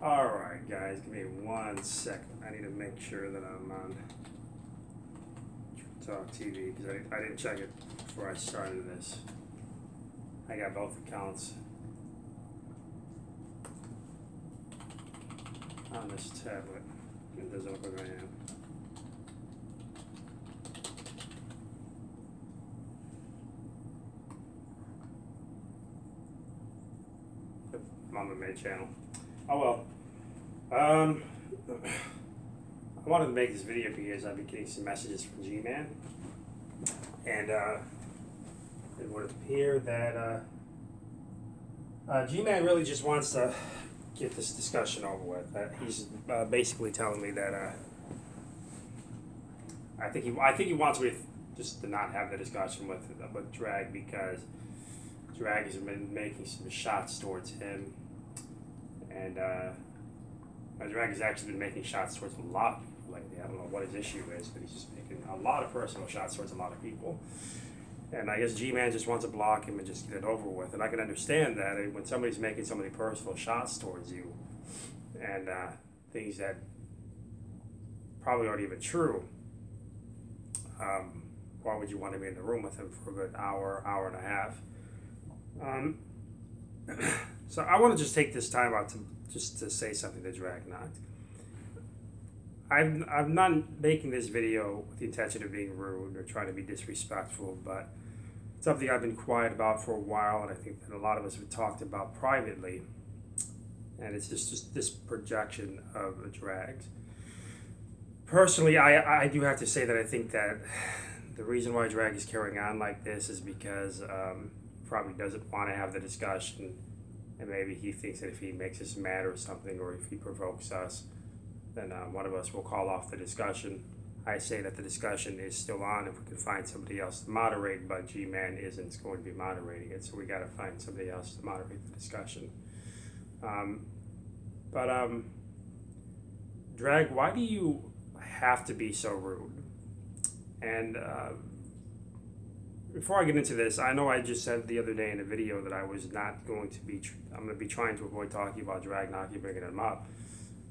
Alright guys, give me 1 second. I need to make sure that I'm on Talk TV because I didn't check it before I started this. I got both accounts on this tablet. It doesn't look like I am. I'm on the main channel. Oh well. I wanted to make this video because I've been getting some messages from G-Man, and it would appear that G-Man really just wants to get this discussion over with. He's basically telling me that I think he wants me just to not have the discussion with Drag because Drag has been making some shots towards him, and Drag has actually been making shots towards a lot of people lately. I don't know what his issue is, but he's just making a lot of personal shots towards a lot of people. And I guess G-Man just wants to block him and just get it over with. And I can understand that when somebody's making so many personal shots towards you and things that probably aren't even true, why would you want to be in the room with him for a good hour, hour and a half? So I want to just take this time out to say something to Drag Knocked. I'm not making this video with the intention of being rude or trying to be disrespectful, but it's something I've been quiet about for a while, and I think that a lot of us have talked about privately, and it's just this projection of a Drag. Personally, I do have to say that I think that the reason why Drag is carrying on like this is because probably doesn't want to have the discussion, and maybe he thinks that if he makes us mad or something, or if he provokes us, then one of us will call off the discussion. I say that the discussion is still on if we can find somebody else to moderate, but G-Man isn't going to be moderating it, so we got to find somebody else to moderate the discussion. Drag, why do you have to be so rude? And before I get into this, I know I just said the other day in a video that I was not going to be, I'm going to be trying to avoid talking about Drag Knocked, bringing him up,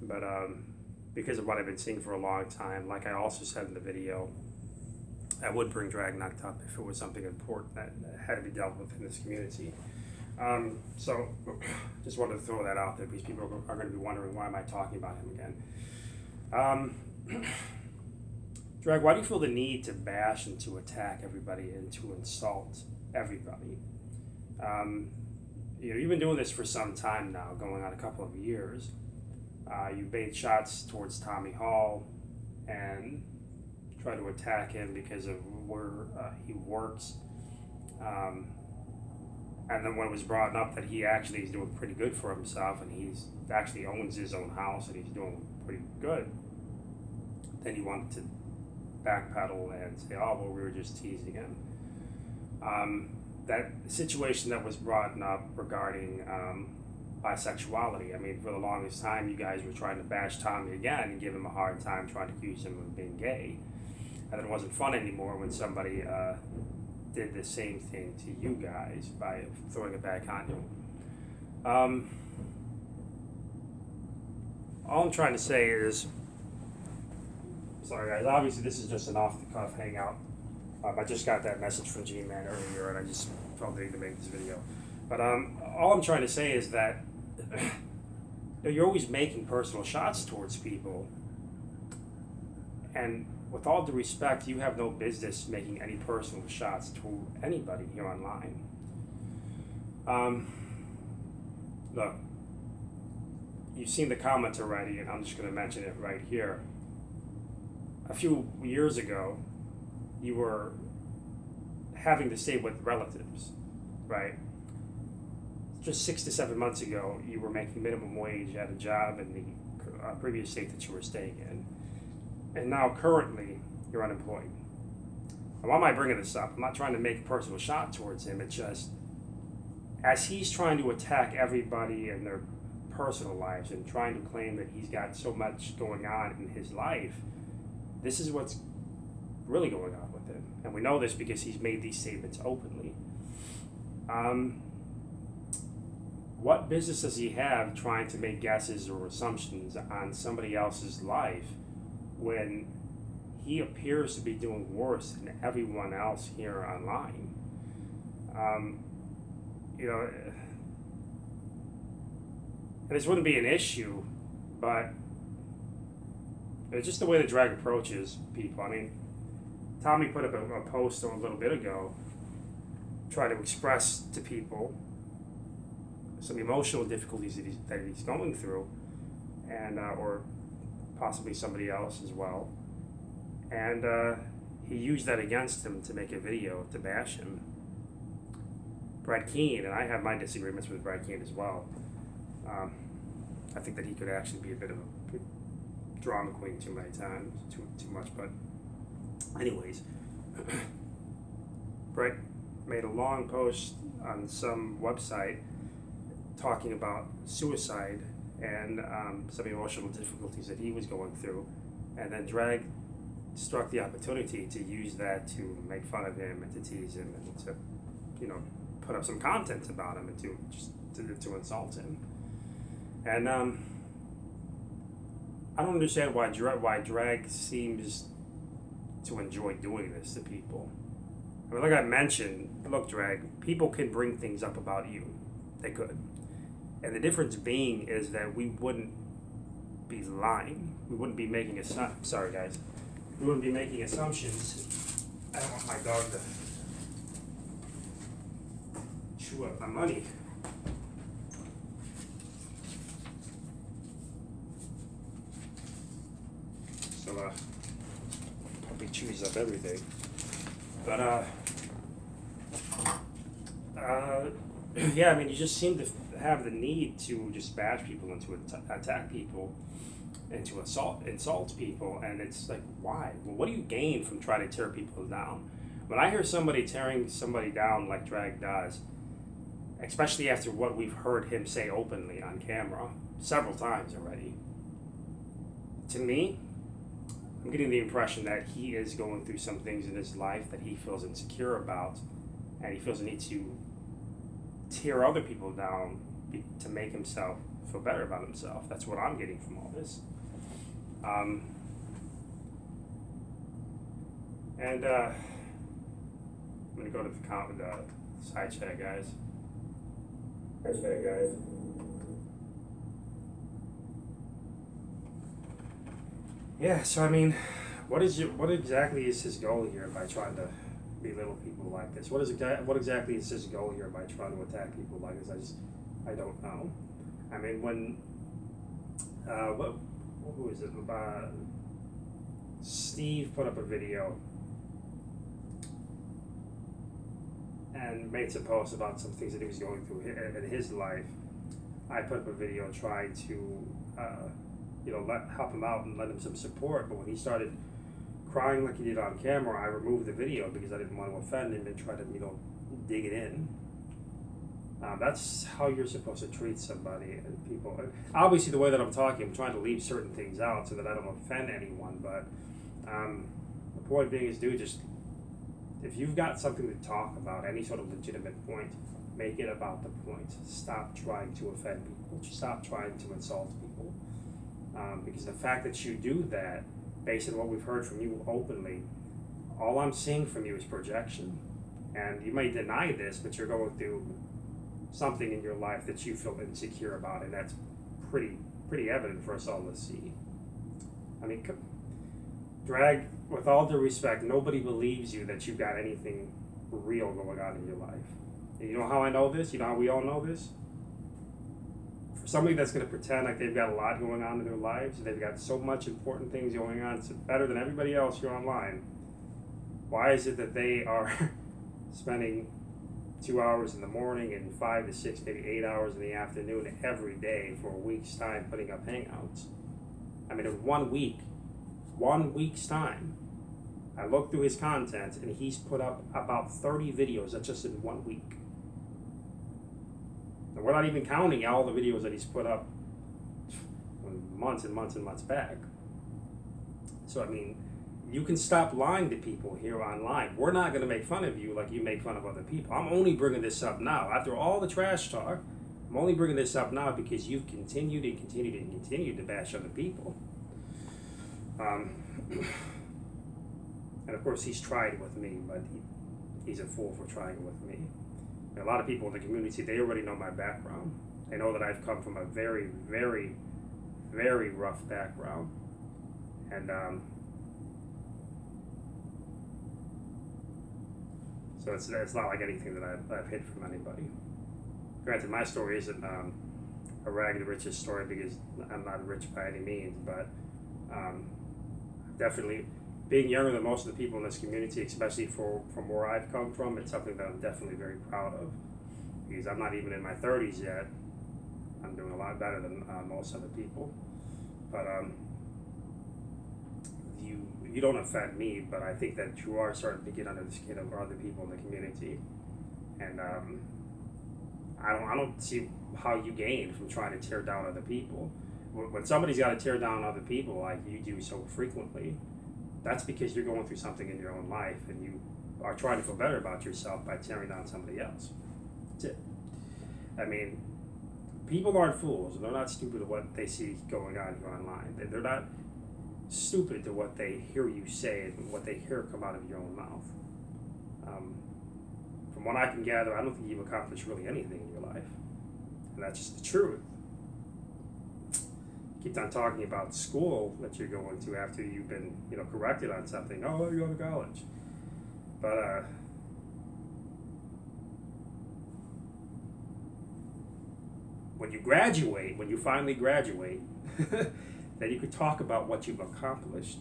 but because of what I've been seeing for a long time, like I also said in the video, I would bring Drag Knocked up if it was something important that had to be dealt with in this community. So just wanted to throw that out there because people are going to be wondering, why am I talking about him again? Drag, why do you feel the need to bash and to attack everybody and to insult everybody? You've been doing this for some time now, going on a couple of years. You've made shots towards Tommy Hall and tried to attack him because of where he works. And then when it was brought up that he actually is doing pretty good for himself and he's actually owns his own house and he's doing pretty good, then he wanted to backpedal and say, oh, well, we were just teasing him. That situation that was brought up regarding bisexuality, I mean, for the longest time, you guys were trying to bash Tommy again and give him a hard time, trying to accuse him of being gay. And it wasn't fun anymore when somebody did the same thing to you guys by throwing it back on you. All I'm trying to say is, sorry guys, obviously this is just an off-the-cuff hangout. I just got that message from G-Man earlier and I just felt the need to make this video. But all I'm trying to say is that you're always making personal shots towards people, and with all due respect, you have no business making any personal shots to anybody here online. Look, you've seen the comments already, and I'm just going to mention it right here. A few years ago, you were having to stay with relatives, right? Just 6 to 7 months ago, you were making minimum wage at a job in the previous state that you were staying in. And now, currently, you're unemployed. And why am I bringing this up? I'm not trying to make a personal shot towards him. It's just, as he's trying to attack everybody in their personal lives and trying to claim that he's got so much going on in his life, this is what's really going on with him. And we know this because he's made these statements openly. what business does he have trying to make guesses or assumptions on somebody else's life when he appears to be doing worse than everyone else here online? You know, and this wouldn't be an issue, but it's just the way the drag approaches people. I mean, Tommy put up a post a little bit ago, trying to express to people some emotional difficulties that he's going through, and or possibly somebody else as well. And he used that against him to make a video to bash him. Brad Keane, and I have my disagreements with Brad Keane as well. I think that he could actually be a bit of a drama queen too many times, too much. But anyways, Brett made a long post on some website talking about suicide and some emotional difficulties that he was going through, and then Drag struck the opportunity to use that to make fun of him and to tease him and to, you know, put up some content about him and to insult him. And I don't understand why Drag seems to enjoy doing this to people. I mean, like I mentioned, look, Drag, people can bring things up about you. They could. And the difference being is that we wouldn't be lying. We wouldn't be making assumptions. Sorry, guys. We wouldn't be making assumptions. I don't want my dog to chew up my money. So, probably chews up everything. But, yeah, I mean, you just seem to have the need to just bash people and to attack people and to insult people, and it's like, why? Well, what do you gain from trying to tear people down? When I hear somebody tearing somebody down like Drag does, especially after what we've heard him say openly on camera several times already, to me, I'm getting the impression that he is going through some things in his life that he feels insecure about, and he feels the need to tear other people down to make himself feel better about himself. That's what I'm getting from all this. I'm gonna go to the side chat, guys. Yeah, so I mean, what exactly is his goal here by trying to belittle people like this? What exactly is his goal here by trying to attack people like this? I don't know. I mean, when who is it? Steve put up a video and made some posts about some things that he was going through in his life. I put up a video trying to help him out and lend him some support, but when he started crying like he did on camera, I removed the video because I didn't want to offend him and try to dig it in. That's how you're supposed to treat somebody and people. Obviously, the way that I'm talking, I'm trying to leave certain things out so that I don't offend anyone, but the point being is, dude, just if you've got something to talk about, any sort of legitimate point, make it about the point. Stop trying to offend people. Stop trying to insult people. Because the fact that you do that, based on what we've heard from you openly, all I'm seeing from you is projection. And you may deny this, but you're going through something in your life that you feel insecure about, and that's pretty evident for us all to see. I mean, Drag, with all due respect, nobody believes you that you've got anything real going on in your life. And you know how I know this? You know how we all know this? For somebody that's going to pretend like they've got a lot going on in their lives, and they've got so much important things going on, it's better than everybody else here online, why is it that they are spending 2 hours in the morning and 5 to 6, maybe 8 hours in the afternoon every day for a week's time putting up hangouts? I mean, in 1 week's time, I looked through his content and he's put up about 30 videos. That's just in 1 week. And we're not even counting all the videos that he's put up months and months and months back. So, I mean, you can stop lying to people here online. We're not going to make fun of you like you make fun of other people. I'm only bringing this up now. After all the trash talk, I'm only bringing this up now because you've continued and continued and continued to bash other people. And of course, he's tried with me, but he's a fool for trying with me. And a lot of people in the community, they already know my background. They know that I've come from a very, very, very rough background. And so it's not like anything that I've hid from anybody. Granted, my story isn't a rag to riches story because I'm not rich by any means, but definitely being younger than most of the people in this community, especially from where I've come from, it's something that I'm definitely very proud of, because I'm not even in my 30s yet. I'm doing a lot better than most other people. But you don't offend me, but I think that you are starting to get under the skin of other people in the community, and I don't see how you gain from trying to tear down other people. When somebody's got to tear down other people like you do so frequently, that's because you're going through something in your own life and you are trying to feel better about yourself by tearing down somebody else. That's it. I mean, people aren't fools. They're not stupid to what they see going on here online. They're not stupid to what they hear you say and what they hear come out of your own mouth. From what I can gather, I don't think you've accomplished really anything in your life. And that's just the truth. Keep on talking about school that you're going to after you've been, corrected on something. Oh, you go to college. But when you finally graduate, then you could talk about what you've accomplished.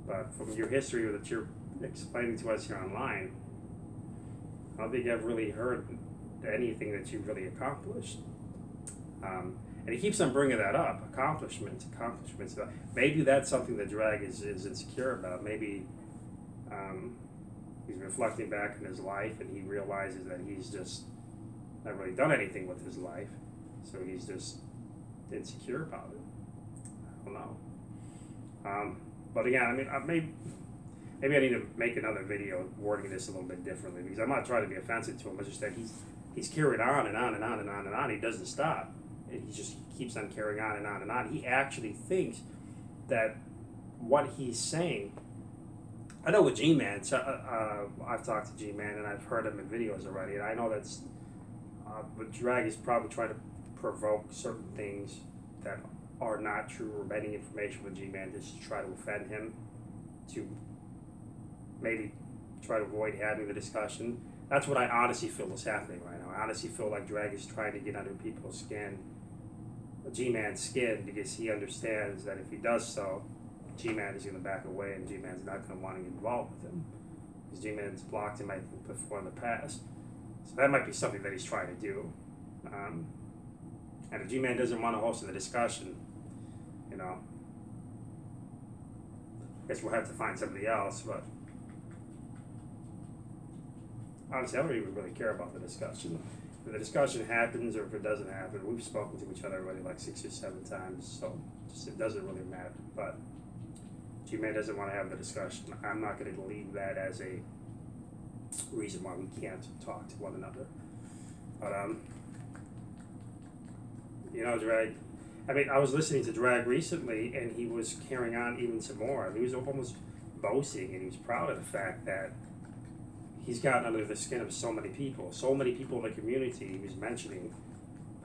But from your history that you're explaining to us here online, I don't think I've really heard anything that you've really accomplished. And he keeps on bringing that up, accomplishments. Maybe that's something that Drag is insecure about. Maybe he's reflecting back on his life and he realizes that he's just not really done anything with his life. So he's just insecure about it. I don't know. But again, I mean, maybe I need to make another video wording this a little bit differently, because I'm not trying to be offensive to him. It's just that he's carried on and on and on and on and on. He doesn't stop. He just keeps on carrying on and on and on. He actually thinks that what he's saying. I know with G-Man, I've talked to G-Man and I've heard him in videos already, and I know that's but Drag is probably trying to provoke certain things that are not true, or any information with G-Man just to try to offend him, to maybe try to avoid having the discussion. That's what I honestly feel is happening right now. I honestly feel like Drag is trying to get under people's skin, G-Man's skin, because he understands that if he does so, G-Man is going to back away and G-Man's not going to want to get involved with him, because G-Man's blocked him, I think, before in the past. So that might be something that he's trying to do. And if G-Man doesn't want to host the discussion, I guess we'll have to find somebody else. But honestly, I don't even really care about the discussion. If the discussion happens or if it doesn't happen, we've spoken to each other already like 6 or 7 times, so it doesn't really matter. But G-Man doesn't want to have the discussion. I'm not going to leave that as a reason why we can't talk to one another. But Drag, I was listening to Drag recently, and he was carrying on even some more. He was almost boasting, and he was proud of the fact that he's gotten under the skin of so many people. So many people in the community he was mentioning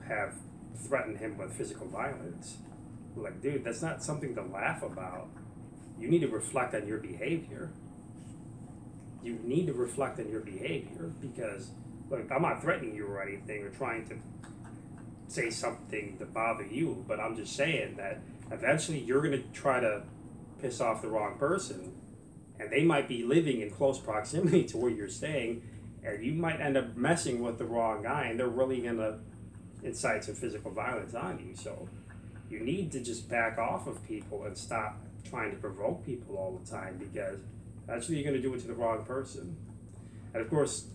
have threatened him with physical violence. Like, dude, that's not something to laugh about. You need to reflect on your behavior. You need to reflect on your behavior, because, look, I'm not threatening you or anything or trying to say something to bother you, but I'm just saying that eventually you're going to try to piss off the wrong person, and they might be living in close proximity to where you're staying, and you might end up messing with the wrong guy, and they're really going to incite some physical violence on you. So you need to just back off of people and stop trying to provoke people all the time, because eventually you're going to do it to the wrong person. And of course,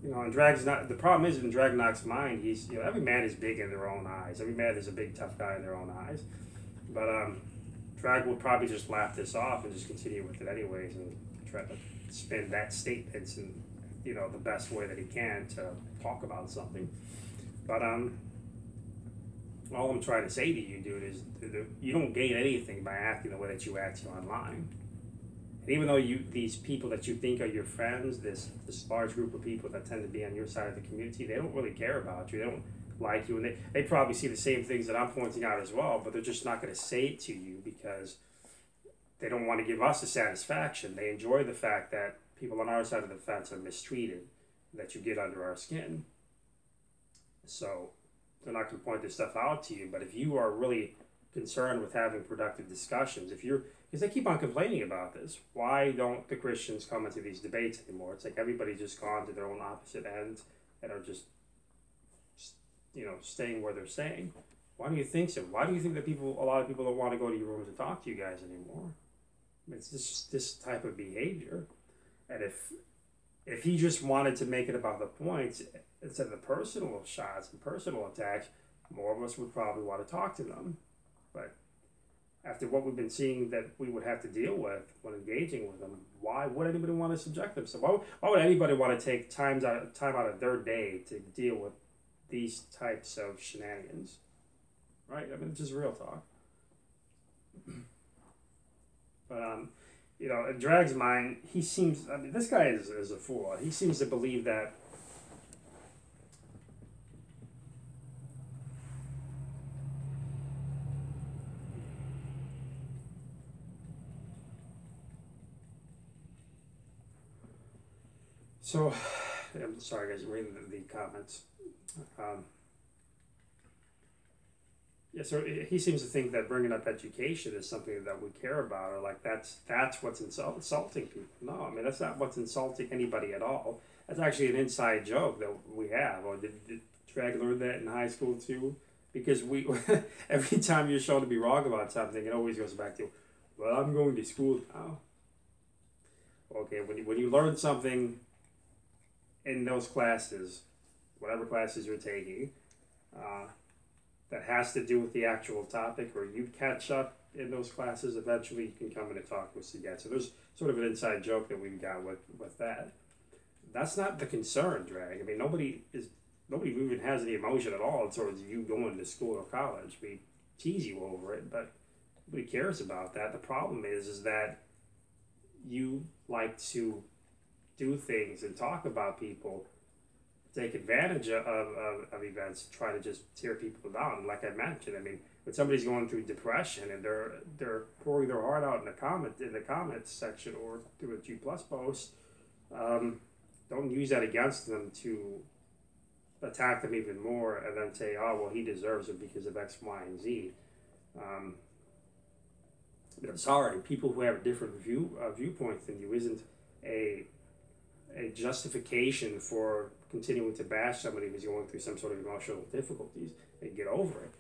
and Drag's not, the problem is in Drag Knock's mind, he's, every man is big in their own eyes. Every man is a big tough guy in their own eyes. But Drag will probably just laugh this off and just continue with it anyways, and try to spin that statement in, the best way that he can to talk about something. But all I'm trying to say to you, dude, is you don't gain anything by acting the way that you act online. And even though these people that you think are your friends, this large group of people that tend to be on your side of the community, they don't really care about you. They don't like you, and they probably see the same things that I'm pointing out as well, but they're just not going to say it to you because they don't want to give us the satisfaction. They enjoy the fact that people on our side of the fence are mistreated, that you get under our skin. So they're not going to point this stuff out to you, but if you are really concerned with having productive discussions, because they keep on complaining about this, why don't the Christians come into these debates anymore? It's like everybody's just gone to their own opposite ends and are just, staying where they're staying. Why do you think so? Why do you think that a lot of people don't want to go to your rooms and talk to you guys anymore? It's just this type of behavior. And if he just wanted to make it about the points instead of the personal shots and personal attacks, more of us would probably want to talk to them. But after what we've been seeing that we would have to deal with when engaging with them, why would anybody want to subject themselves? Why would anybody want to take time out of their day to deal with these types of shenanigans? Right? I mean, it's just real talk. But, in Drag's mind, he seems, this guy is a fool. He seems to believe that so, I'm sorry guys, I'm reading the comments. So he seems to think that bringing up education is something that we care about, or like that's what's insulting people. No, I mean, that's not what's insulting anybody at all. That's actually an inside joke that we have. Or did Drag learn that in high school too? Because we every time you're shown to be wrong about something, it always goes back to, well, I'm going to school now. Okay, when you learn something in those classes, whatever classes you're taking, that has to do with the actual topic, or you catch up in those classes, eventually you can come in and talk with us again. So there's sort of an inside joke that we've got with that. That's not the concern, Drag. I mean, nobody even has any emotion at all towards you going to school or college. We tease you over it, but nobody cares about that. The problem is that you like to do things and talk about people, take advantage of events, try to just tear people down. Like I mentioned, I mean, when somebody's going through depression and they're pouring their heart out in the comments section or through a G plus post, don't use that against them to attack them even more and then say, oh well, he deserves it because of X, Y, and Z. I'm sorry, people who have different viewpoints than you isn't a justification for continuing to bash somebody who's going through some sort of emotional difficulties and get over it.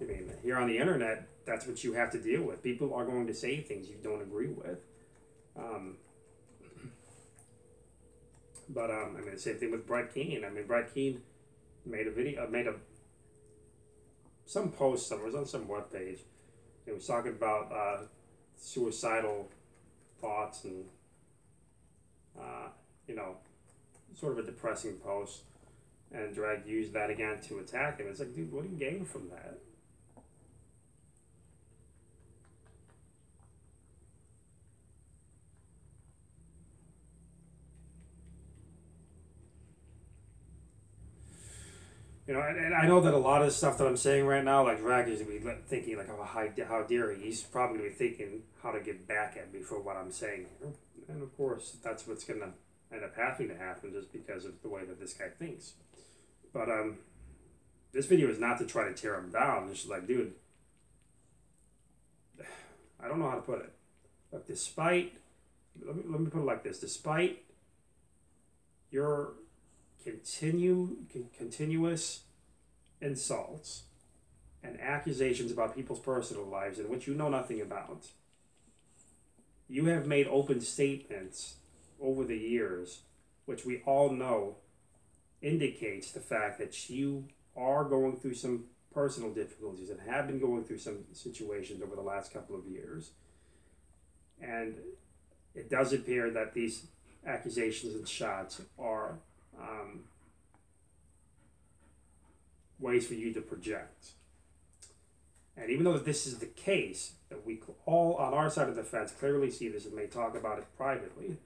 I mean, here on the internet, that's what you have to deal with. People are going to say things you don't agree with. But I mean, the same thing with Brett Keane. I mean, Brett Keane made some post somewhere, it was on some webpage. It was talking about suicidal thoughts and sort of a depressing post, and Drag used that again to attack him. It's like, dude, what do you gain from that? And I know that a lot of the stuff that I'm saying right now, like Drag is going to be thinking like, oh, how dare he? He's probably going to be thinking how to get back at me for what I'm saying here. And of course, that's what's going to end up having to happen just because of the way that this guy thinks. But this video is not to try to tear him down. It's just like, dude, I don't know how to put it. But let me put it like this. Despite your continuous insults and accusations about people's personal lives in which you know nothing about, you have made open statements over the years, which we all know indicates the fact that you are going through some personal difficulties and have been going through some situations over the last couple of years. And it does appear that these accusations and shots are ways for you to project. And even though this is the case, that we all on our side of the fence clearly see this and may talk about it privately,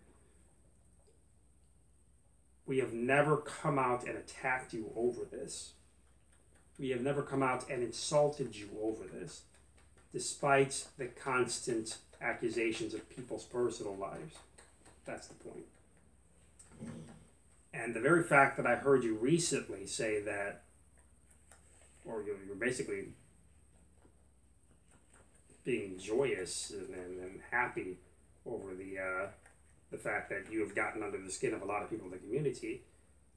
we have never come out and attacked you over this. We have never come out and insulted you over this, despite the constant accusations of people's personal lives. That's the point. And the very fact that I heard you recently say that, or you're basically being joyous and happy over the fact that you have gotten under the skin of a lot of people in the community,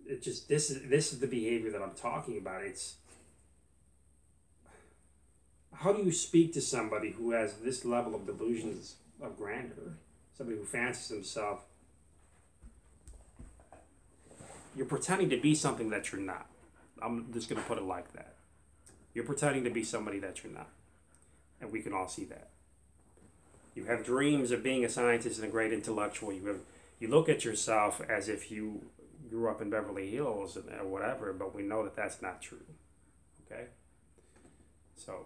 it just this is the behavior that I'm talking about. It's how do you speak to somebody who has this level of delusions of grandeur, somebody who fancies himself? You're pretending to be something that you're not. I'm just going to put it like that. You're pretending to be somebody that you're not. And we can all see that. You have dreams of being a scientist and a great intellectual. You look at yourself as if you grew up in Beverly Hills or whatever, but we know that that's not true. Okay? So...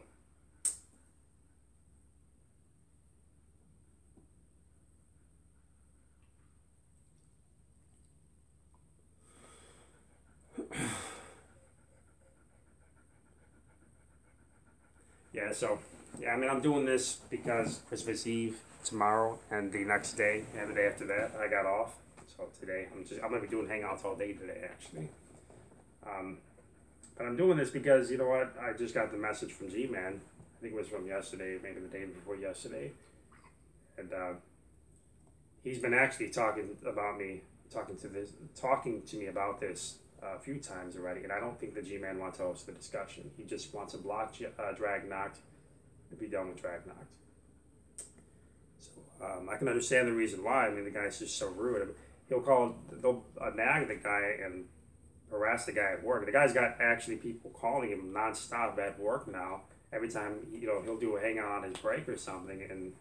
I mean, I'm doing this because Christmas Eve tomorrow and the next day and the day after that I got off. So today I'm gonna be doing hangouts all day today actually. But I'm doing this because you know what? I just got the message from G-Man. I think it was from yesterday, maybe the day before yesterday, and he's been actually talking to me about this a few times already, and I don't think the G-Man wants to host the discussion. He just wants to block Drag Knocked and be done with Drag Knocked. So I can understand the reason why. I mean, the guy's just so rude. They'll nag the guy and harass the guy at work. The guy's got actually people calling him nonstop at work now. Every time he'll do a hangout on his break or something, and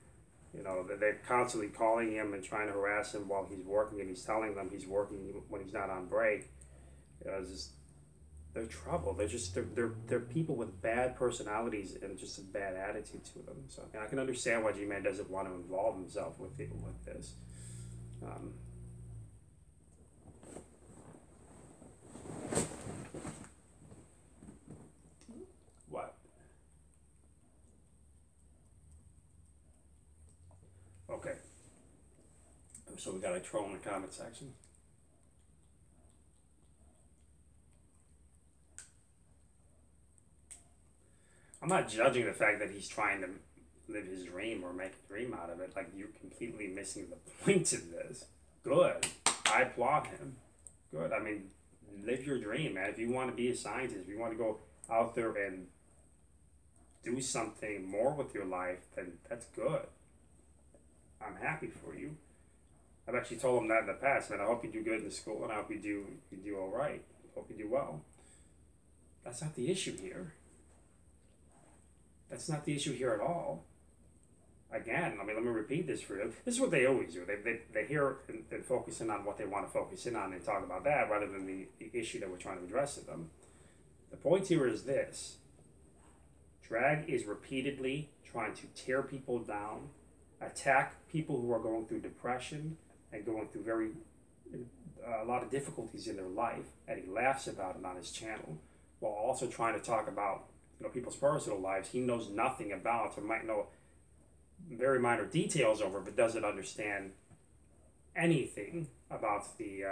they're constantly calling him and trying to harass him while he's working, and he's telling them he's working when he's not on break. They're trouble. They're people with bad personalities and just a bad attitude to them. So I can understand why G-Man doesn't want to involve himself with this. What? Okay. So we got a troll in the comment section. I'm not judging the fact that he's trying to live his dream or make a dream out of it. Like, you're completely missing the point of this. Good. I applaud him. Good. I mean, live your dream, man. If you want to be a scientist, if you want to go out there and do something more with your life, then that's good. I'm happy for you. I've actually told him that in the past, man. I hope you do good in school, and I hope you do all right. I hope you do well. That's not the issue here. That's not the issue here at all. Again, I mean, let me repeat this for you. This is what they always do. They hear and focus in on what they want to focus in on and talk about that rather than the issue that we're trying to address to them. The point here is this. Drag is repeatedly trying to tear people down, attack people who are going through depression and going through a lot of difficulties in their life, and he laughs about it on his channel, while also trying to talk about people's personal lives he knows nothing about, or might know very minor details over, but doesn't understand anything about the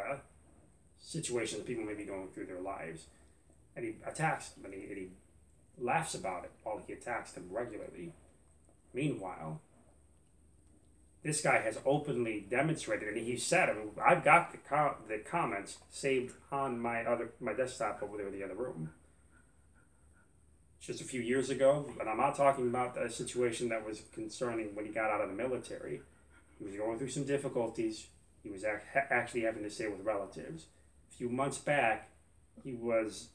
situation that people may be going through their lives. And he attacks them, and he laughs about it while he attacks them regularly. Meanwhile, this guy has openly demonstrated, and he said, I mean, I've got the comments saved on my desktop over there in the other room. Just a few years ago, but I'm not talking about a situation that was concerning when he got out of the military. He was going through some difficulties. He was actually having to stay with relatives. A few months back, just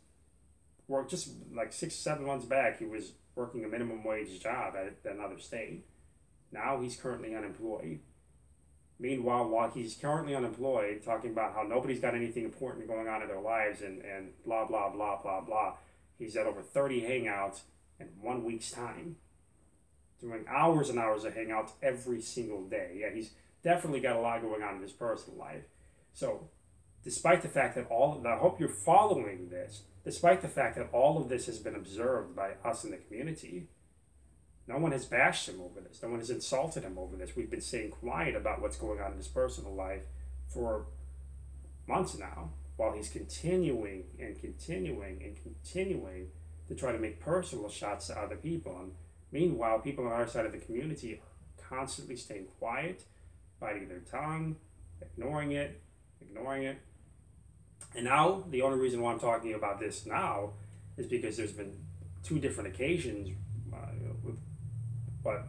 like 6-7 months back, he was working a minimum wage job at another state. Now he's currently unemployed. Meanwhile, while he's currently unemployed, talking about how nobody's got anything important going on in their lives and blah, blah, blah, blah, blah, He's at over 30 hangouts in 1 week's time, doing hours and hours of hangouts every single day. Yeah, he's definitely got a lot going on in his personal life. So, despite the fact that I hope you're following this, despite the fact that all of this has been observed by us in the community, no one has bashed him over this. No one has insulted him over this. We've been staying quiet about what's going on in his personal life for months now, while he's continuing and continuing and continuing to try to make personal shots to other people. And meanwhile, people on our side of the community are constantly staying quiet, biting their tongue, ignoring it. And now, the only reason why I'm talking about this now is because there's been two different occasions with what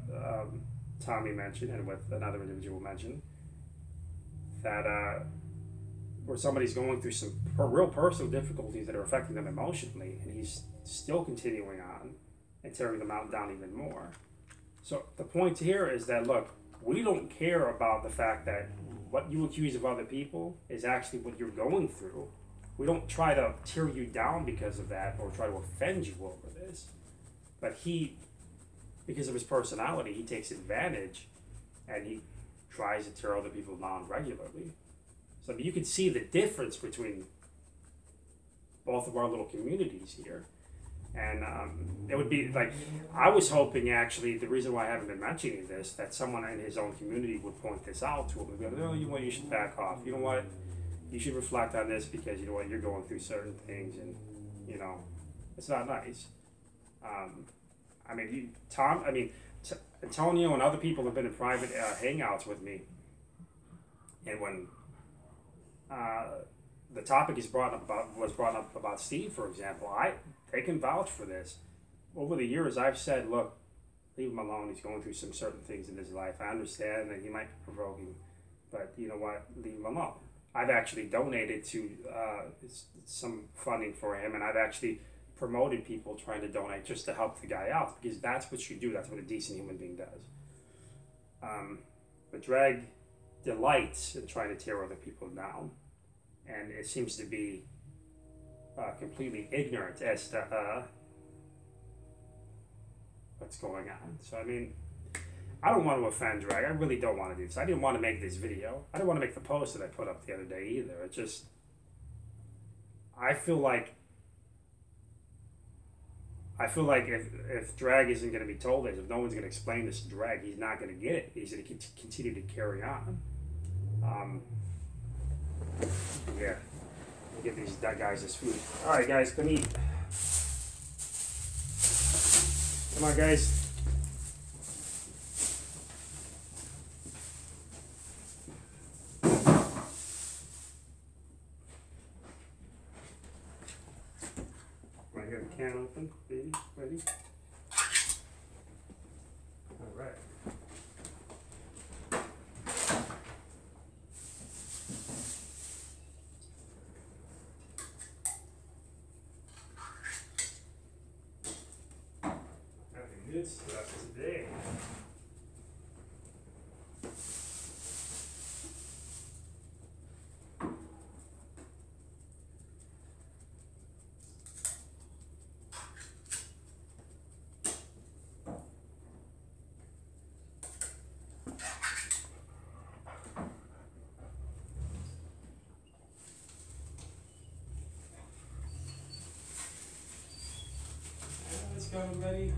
Tommy mentioned and with another individual mentioned, that where somebody's going through some real personal difficulties that are affecting them emotionally, and he's still continuing on and tearing them down even more. So the point here is that, look, we don't care about the fact that what you accuse of other people is actually what you're going through. We don't try to tear you down because of that or try to offend you over this. But he, because of his personality, he takes advantage and he tries to tear other people down regularly. So you can see the difference between both of our little communities here. And it would be like, I was hoping actually, the reason why I haven't been mentioning this, that someone in his own community would point this out to him and go, oh, you know what, you should back off. You know what, you should reflect on this because you know what, you're going through certain things and, you know, it's not nice. Antonio and other people have been in private hangouts with me. And when the topic was brought up about Steve, for example, they can vouch for this. Over the years, I've said, look, leave him alone. He's going through some certain things in his life. I understand that he might be provoking, but you know what? Leave him alone. I've actually donated to some funding for him, and I've actually promoted people trying to donate just to help the guy out, because that's what you do. That's what a decent human being does. But drag delights in trying to tear other people down, and it seems to be completely ignorant as to what's going on. So I mean, I don't want to offend drag. I really don't want to do this. I didn't want to make this video. I didn't want to make the post that I put up the other day either. It just, I feel like if drag isn't going to be told this, if no one's going to explain this to drag, he's not going to get it. He's going to continue to carry on. Yeah, we'll give these guys this food. All right, guys, come eat. Come on, guys. I got the can open, baby. Ready? All right. Having good stuff today. Let's go, buddy.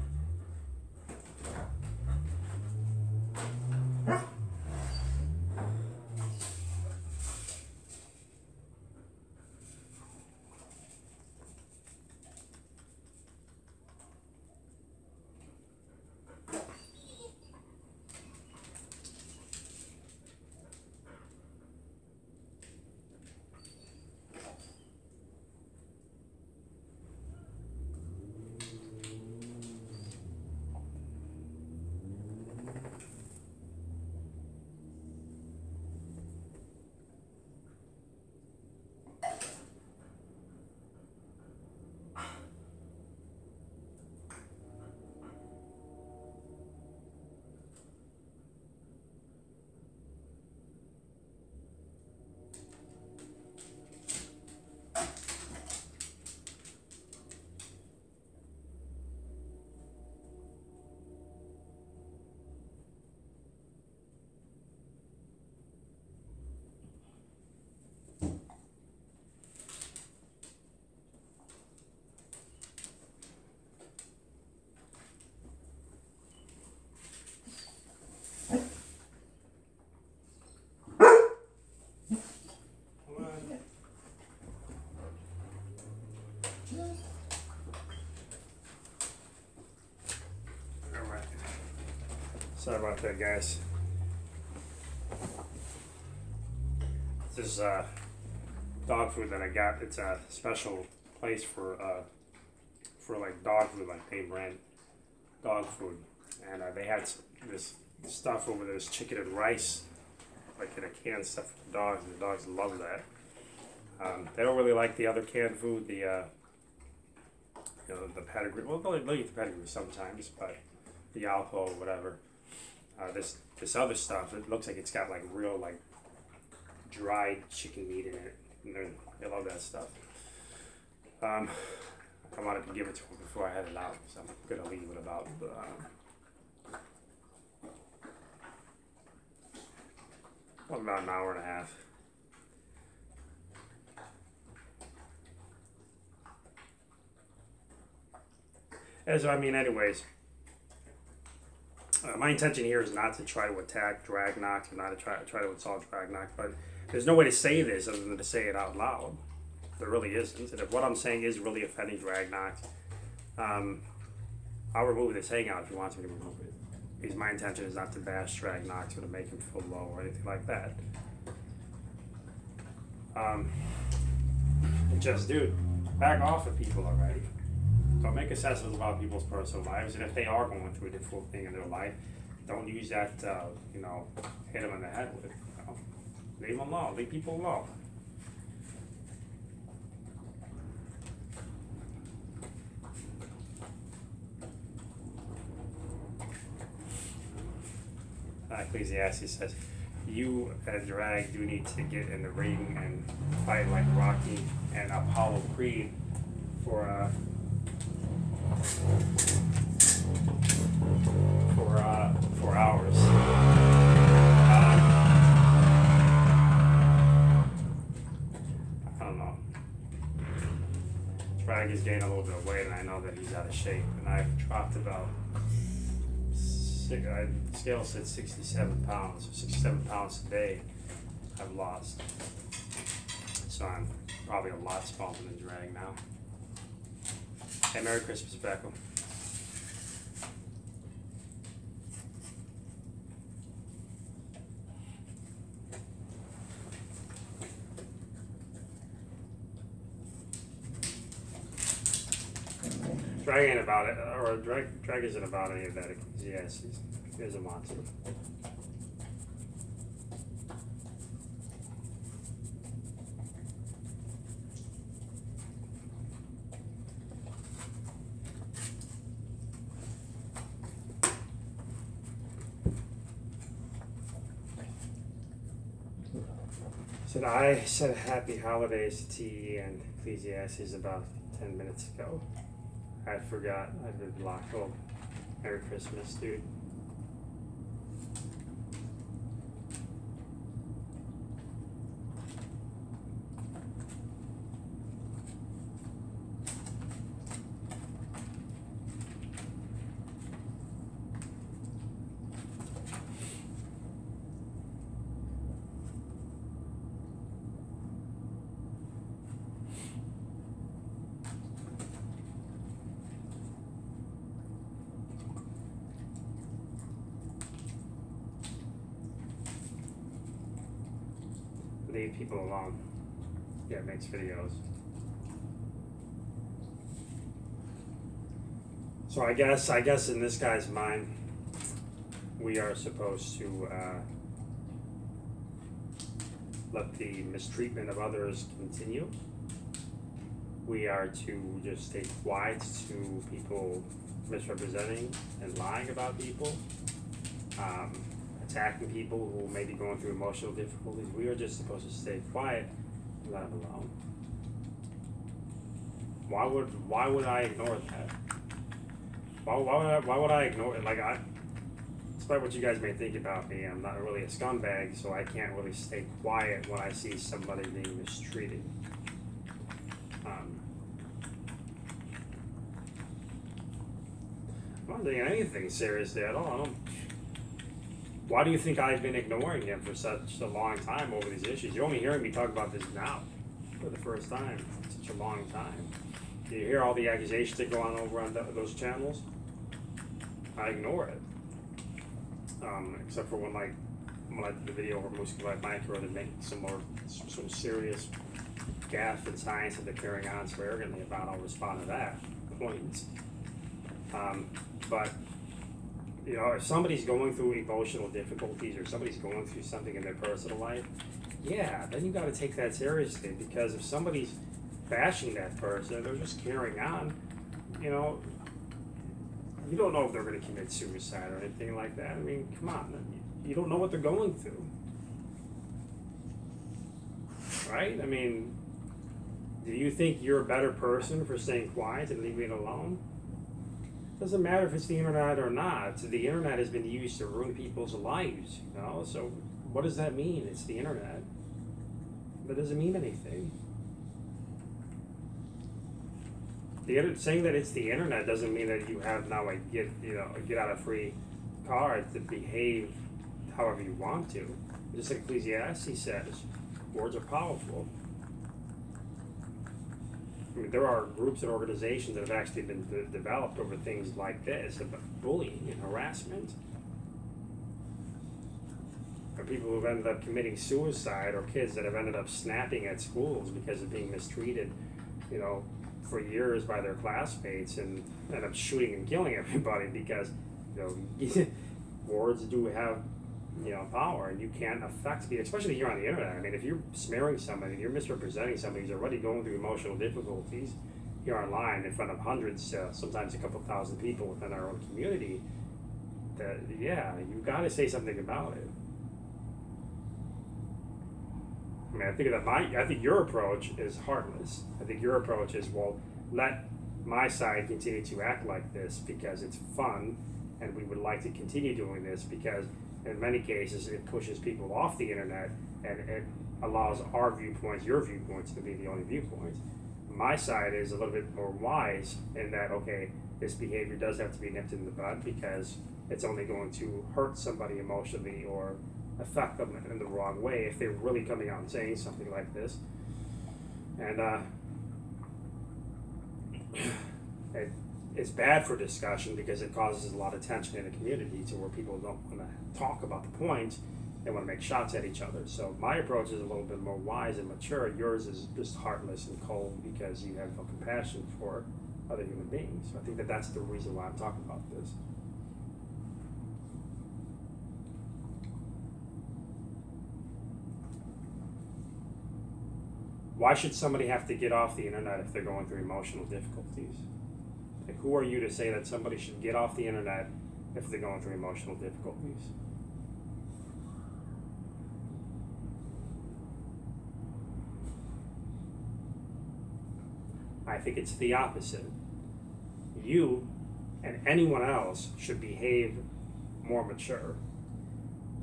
Sorry about that, guys. This is dog food that I got. It's a special place for like dog food, like name brand dog food, and they had this stuff over there, this chicken and rice, like in a canned stuff for the dogs, and the dogs love that. They don't really like the other canned food, the the pedigree. Well, they'll eat the pedigree sometimes, but the Alpo, whatever. This other stuff, it looks like it's got like real like dried chicken meat in it, and they love that stuff. I wanted to give it to them before I headed out, so I'm gonna leave it about an hour and a half. Anyways, my intention here is not to try to attack Dragnox, and not to try to assault Dragnox, but there's no way to say this other than to say it out loud. There really isn't. And if what I'm saying is really offending Dragnox, I'll remove this hangout if he wants me to remove it. Because my intention is not to bash Dragnox or to make him feel low or anything like that. Just, dude, back off of people already. Don't make assessments about people's personal lives, and if they are going through a difficult thing in their life, don't use that, hit them in the head with. Leave them alone. Leave people alone. Ecclesiastes says, you as Drag do need to get in the ring and fight like Rocky and Apollo Creed for hours. I don't know. Drag is gaining a little bit of weight, and I know that he's out of shape, and I've dropped about scale said 67 pounds. So 67 pounds today I've lost. So I'm probably a lot smaller than Drag now. Hey, Merry Christmas, Beckham. Drag ain't about it, or drag isn't about any of that. Yes, he doesn't want to. I said happy holidays to T and Ecclesiastes about 10 minutes ago. I forgot. I've been blocked. Oh, Merry Christmas, dude. Leave people alone. Yeah, makes videos. So I guess in this guy's mind, we are supposed to let the mistreatment of others continue. We are to just stay quiet to people misrepresenting and lying about people. Attacking people who may be going through emotional difficulties. We are just supposed to stay quiet and let them alone. Why would I ignore that? Why would I ignore it? Like, despite what you guys may think about me, I'm not really a scumbag, so I can't really stay quiet when I see somebody being mistreated. I'm not taking anything seriously at all. Why do you think I've been ignoring him for such a long time over these issues? You're only hearing me talk about this now, for the first time, in such a long time. Do you hear all the accusations that go on over on those channels? I ignore it. except for when I did the video where most people like Mike or they make some sort of serious gaffe in science that they're carrying on so arrogantly about, I'll respond to that point. But you know, if somebody's going through emotional difficulties or somebody's going through something in their personal life, yeah, then you got to take that seriously, because if somebody's bashing that person, they're just carrying on, you know, you don't know if they're going to commit suicide or anything like that. I mean, come on, you don't know what they're going through, right? I mean, do you think you're a better person for staying quiet and leaving it alone? Doesn't matter if it's the internet or not. The internet has been used to ruin people's lives, you know? So what does that mean? It's the internet. That doesn't mean anything. Saying that it's the internet doesn't mean that you have now a get out of free card to behave however you want to. Just like Ecclesiastes says, words are powerful. I mean, there are groups and organizations that have actually been developed over things like this, about bullying and harassment. Or people who've ended up committing suicide, or kids that have ended up snapping at schools because of being mistreated, you know, for years by their classmates, and end up shooting and killing everybody because, you know, words do have, you know, power, and you can't affect people, especially here on the internet. I mean, if you're smearing somebody, you're misrepresenting somebody who's already going through emotional difficulties here online in front of hundreds, sometimes a couple thousand people within our own community, that, yeah, you got to say something about it. I mean, I think your approach is heartless. I think your approach is, well, let my side continue to act like this because it's fun, and we would like to continue doing this because in many cases it pushes people off the internet and it allows our viewpoints, your viewpoints, to be the only viewpoints. My side is a little bit more wise in that, okay, this behavior does have to be nipped in the bud because it's only going to hurt somebody emotionally or affect them in the wrong way if they're really coming out and saying something like this. And it's bad for discussion because it causes a lot of tension in the community to where people don't want to talk about the points. They want to make shots at each other. So my approach is a little bit more wise and mature. Yours is just heartless and cold because you have no compassion for other human beings. So I think that that's the reason why I'm talking about this. Why should somebody have to get off the internet if they're going through emotional difficulties? Like, who are you to say that somebody should get off the internet if they're going through emotional difficulties? I think it's the opposite. You and anyone else should behave more mature.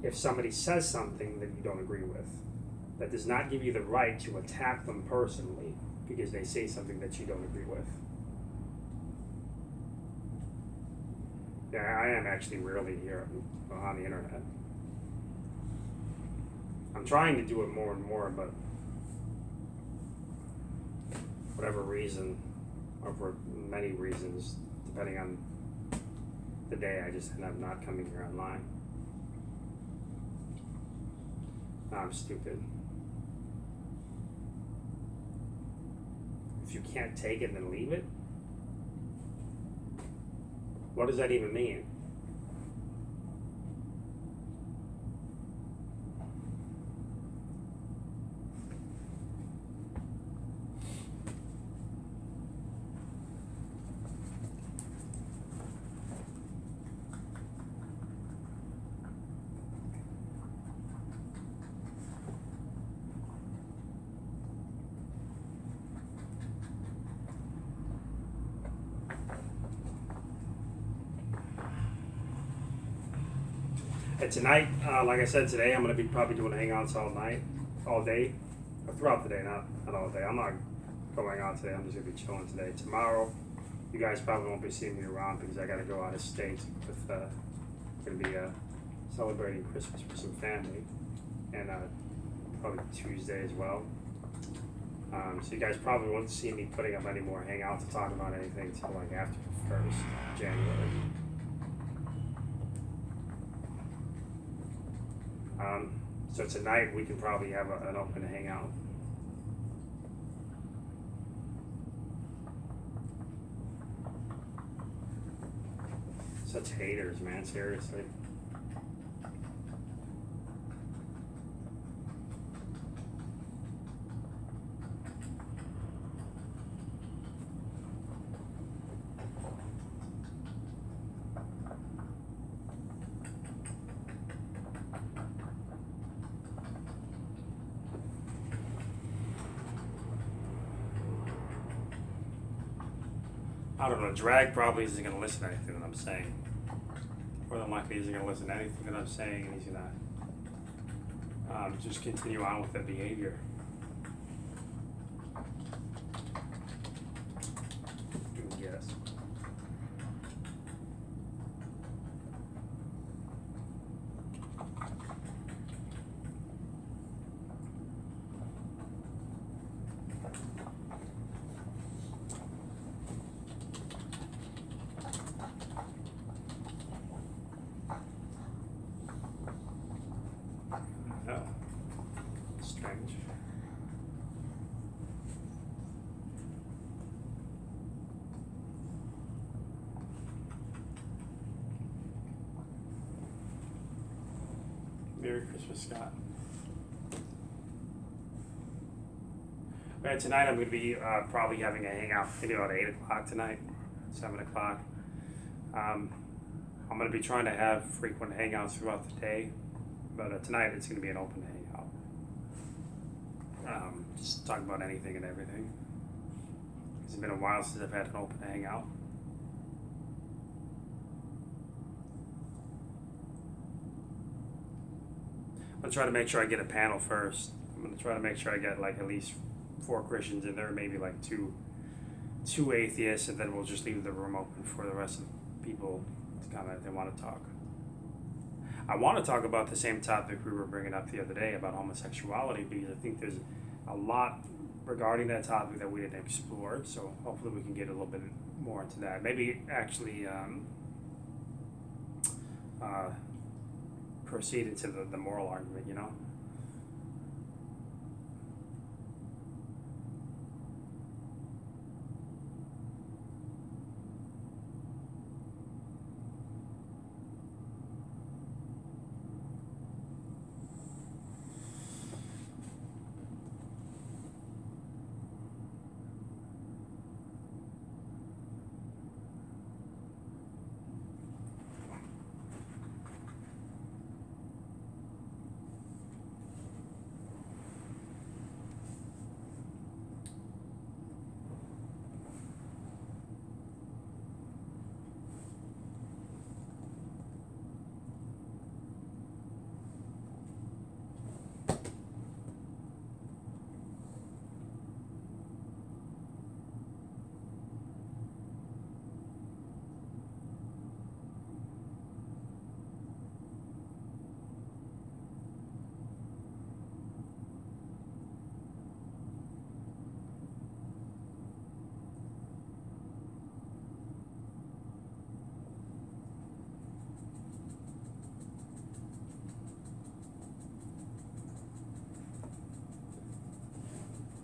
If somebody says something that you don't agree with, that does not give you the right to attack them personally because they say something that you don't agree with. Yeah, I am actually rarely here on the internet. I'm trying to do it more and more, but whatever reason, or for many reasons, depending on the day, I just end up not coming here online. I'm stupid. If you can't take it, then leave it? What does that even mean? And tonight, like I said, today I'm going to be probably doing hangouts all day, or throughout the day, not all day. I'm not going out today. I'm just going to be chilling today. Tomorrow, you guys probably won't be seeing me around because I got to go out of state with going to be celebrating Christmas with some family, and probably Tuesday as well. So you guys probably won't see me putting up any more hangouts to talk about anything until like after the 1st of January. So tonight we can probably have an open hangout. Such haters, man, seriously. I don't know, Drag probably isn't going to listen to anything that I'm saying. More than likely, he isn't going to listen to anything that I'm saying, and he's going to just continue on with the behavior. Yes. Oh, strange. Merry Christmas, Scott. Alright, tonight I'm going to be probably having a hangout maybe about 8 o'clock tonight, 7 o'clock. I'm going to be trying to have frequent hangouts throughout the day, but tonight it's going to be an open hangout. Just talk about anything and everything. It's been a while since I've had an open hangout. I'm going to try to make sure I get a panel first. I'm going to try to make sure I get like at least 4 Christians in there, maybe like two atheists, and then we'll just leave the room open for the rest of the people to come if they want to talk. I want to talk about the same topic we were bringing up the other day about homosexuality, because I think there's a lot regarding that topic that we didn't explore, so hopefully we can get a little bit more into that. Maybe actually proceed into the moral argument, you know?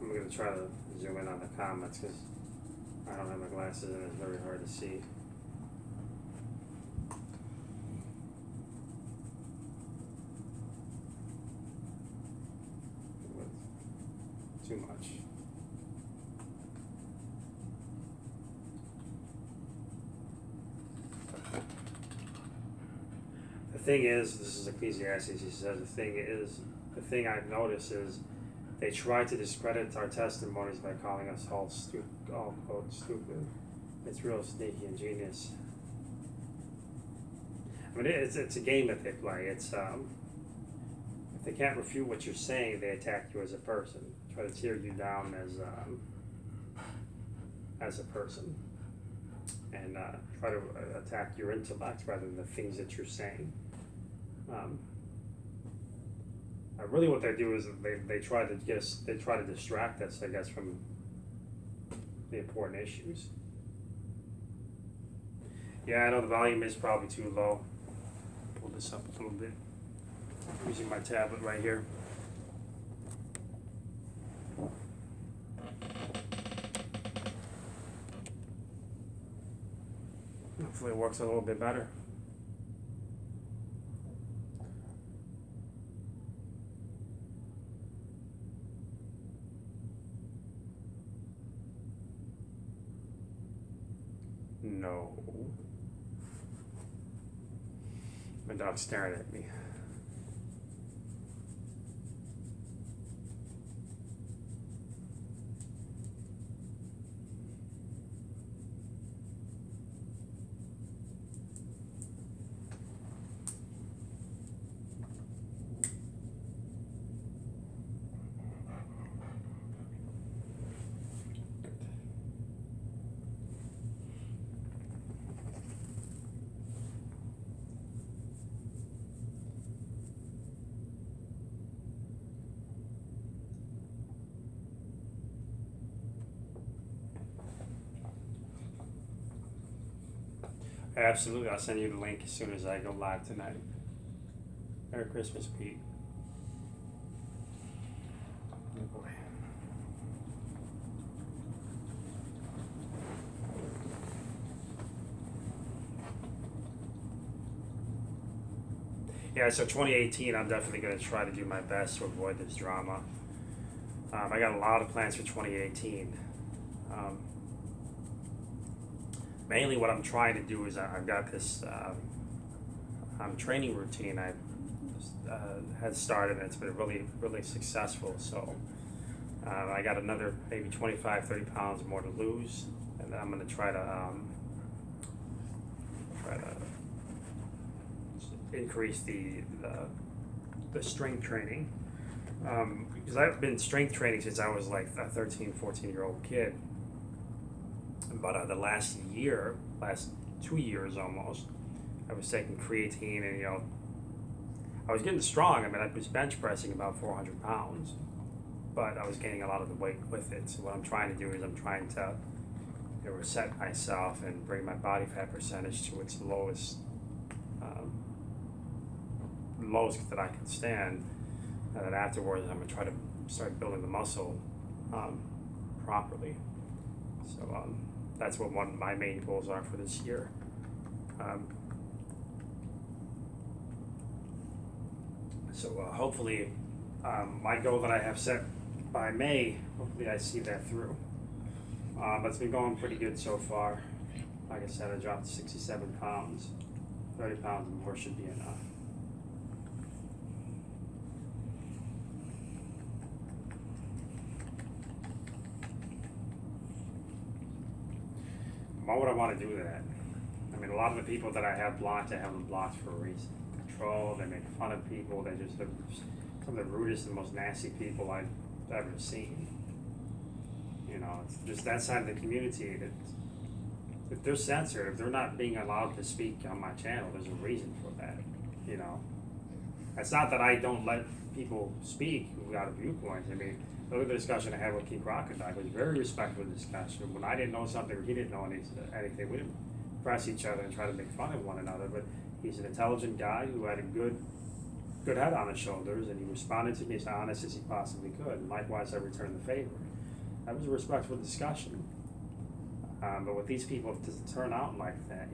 I'm going to try to zoom in on the comments because I don't have my glasses and it's very hard to see. Too much. The thing is, this is Ecclesiastes, he says, the thing I've noticed is they try to discredit our testimonies by calling us all quote, stupid. It's real sneaky and genius. I mean, it's a game that they play. It's if they can't refute what you're saying, they attack you as a person, try to tear you down as a person, and try to attack your intellect rather than the things that you're saying. Really, what they do is they try to distract us, I guess, from the important issues. Yeah, I know the volume is probably too low. Pull this up a little bit. Using my tablet right here. Hopefully it works a little bit better. No. My dog's staring at me. Absolutely, I'll send you the link as soon as I go live tonight. Merry Christmas, Pete. Oh boy. Yeah, so 2018, I'm definitely going to try to do my best to avoid this drama. I got a lot of plans for 2018. Mainly what I'm trying to do is I've got this training routine I had started, and it's been really, really successful. So I got another maybe 25, 30 pounds more to lose, and I'm going to try to increase the strength training. Because I've been strength training since I was like a 13, 14-year-old kid. But the last 2 years almost, I was taking creatine, and I was getting strong. I mean, I was bench pressing about 400 pounds, but I was gaining a lot of the weight with it. So what I'm trying to do is I'm trying to reset myself and bring my body fat percentage to its lowest that I can stand, and then afterwards I'm going to try to start building the muscle properly. So that's what one of my main goals are for this year. Hopefully my goal that I have set by May, hopefully I see that through. But it's been going pretty good so far. Like I said, I dropped 67 pounds. 30 pounds more should be enough. Why would I want to do that? I mean, a lot of the people that I have blocked, I have them blocked for a reason. Control, they make fun of people, they're some of the rudest and most nasty people I've ever seen. It's just that side of the community that if they're censored, if they're not being allowed to speak on my channel, there's a reason for that. It's not that I don't let people speak who got a viewpoint. I mean, look at the discussion I had with King Crocodile. It was a very respectful discussion. When I didn't know something or he didn't know anything, we didn't press each other and try to make fun of one another. But he's an intelligent guy who had a good head on his shoulders, and he responded to me as honest as he possibly could. And likewise, I returned the favor. That was a respectful discussion. But with these people, it doesn't turn out like that,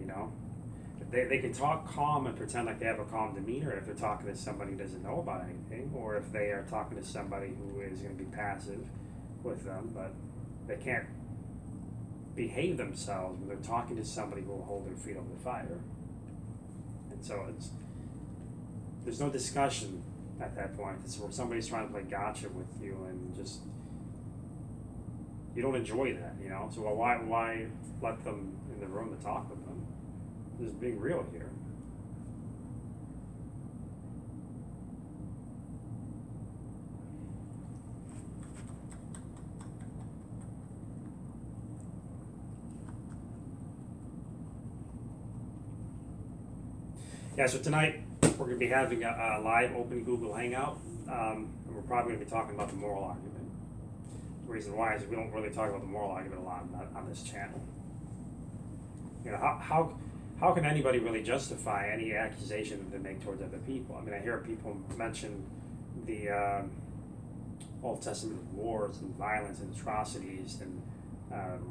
They can talk calm and pretend like they have a calm demeanor if they're talking to somebody who doesn't know about anything, or if they are talking to somebody who is going to be passive with them, but they can't behave themselves when they're talking to somebody who will hold their feet over the fire. And so there's no discussion at that point. It's where somebody's trying to play gotcha with you, and just you don't enjoy that, So why let them in the room to talk with them? Just being real here. Yeah, so tonight we're going to be having a live open Google Hangout, and we're probably going to be talking about the moral argument. The reason why is we don't really talk about the moral argument a lot on this channel. how can anybody really justify any accusation that they make towards other people? I mean, I hear people mention the Old Testament wars and violence and atrocities and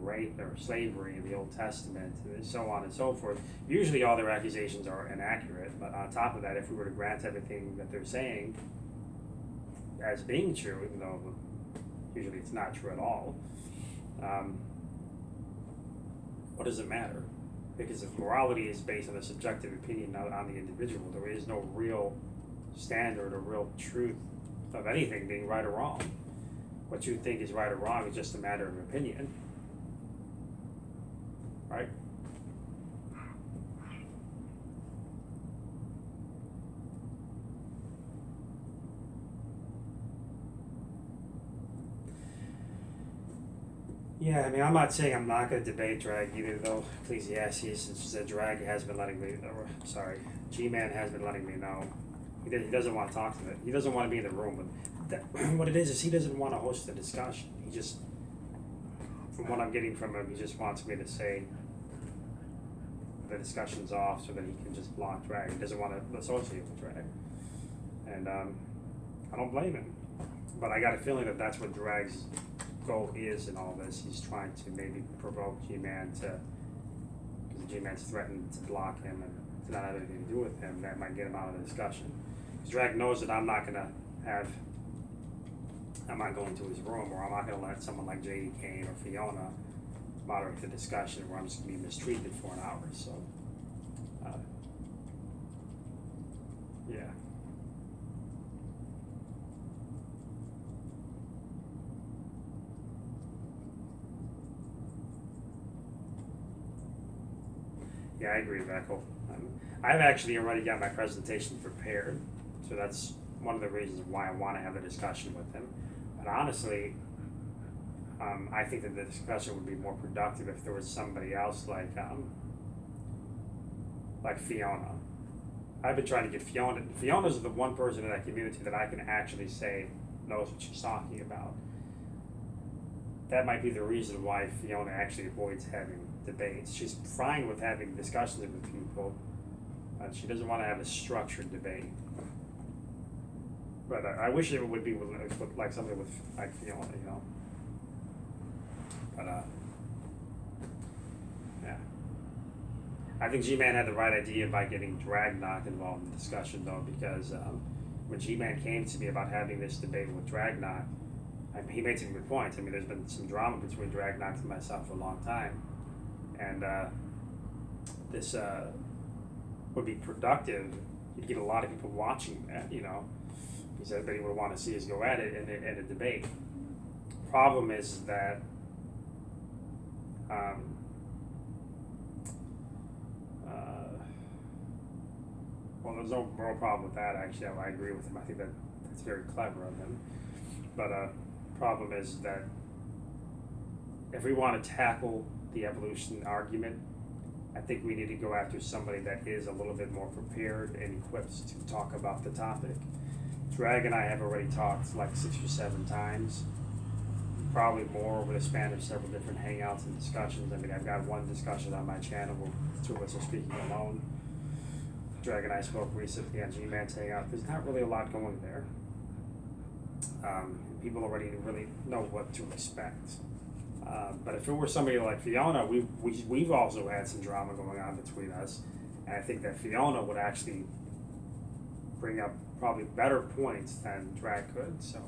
rape or slavery in the Old Testament and so on and so forth. Usually all their accusations are inaccurate, but on top of that, if we were to grant everything that they're saying as being true, even though usually it's not true at all, what does it matter? Because if morality is based on a subjective opinion, not on the individual, there is no real standard or real truth of anything being right or wrong. What you think is right or wrong is just a matter of opinion, right? Yeah, I mean, I'm not saying I'm not going to debate drag either, though. Ecclesiastes, it's that drag has been letting me, or, sorry, G-Man has been letting me know. He doesn't want to talk to it. He doesn't want to be in the room. But that, what it is he doesn't want to host the discussion. He just, from what I'm getting from him, he just wants me to say the discussion's off so that he can just block drag. He doesn't want to associate with drag. And I don't blame him. But I got a feeling that that's what drag's goal is in all this. He's trying to maybe provoke G-Man to, because G-Man's threatened to block him and to not have anything to do with him. That might get him out of the discussion. Because drag knows that I'm not going to his room, or I'm not going to let someone like J.D. Kane or Fiona moderate the discussion where I'm just going to be mistreated for an hour. So, yeah. Yeah, I agree, Beckel. I've actually already got my presentation prepared, so that's one of the reasons why I want to have a discussion with him. But honestly, I think that the discussion would be more productive if there was somebody else like Fiona. I've been trying to get Fiona. Fiona's the one person in that community that I can actually say knows what she's talking about. That might be the reason why Fiona actually avoids having debates. She's fine with having discussions with people, but she doesn't want to have a structured debate. But I wish it would be with like something with like Fiona, you know. But yeah, I think G-Man had the right idea by getting Dragnok involved in the discussion, though, because when G-Man came to me about having this debate with Dragnok, he made some good points. I mean, there's been some drama between Dragnok and myself for a long time, and this would be productive. You'd get a lot of people watching that, you know, because everybody would want to see us go at it in a debate. Problem is that well, there's no real problem with that, actually. I agree with him. I think that's very clever of him. But problem is that if we want to tackle the evolution argument, I think we need to go after somebody that is a little bit more prepared and equipped to talk about the topic. Drag and I have already talked like 6 or 7 times, probably more over the span of several different hangouts and discussions. I mean, I've got one discussion on my channel where 2 of us are speaking alone. Drag and I spoke recently on G-Man's hangout. There's not really a lot going there. People already really know what to expect. But if it were somebody like Fiona, we've also had some drama going on between us, and I think that Fiona would actually bring up probably better points than Drag could. So.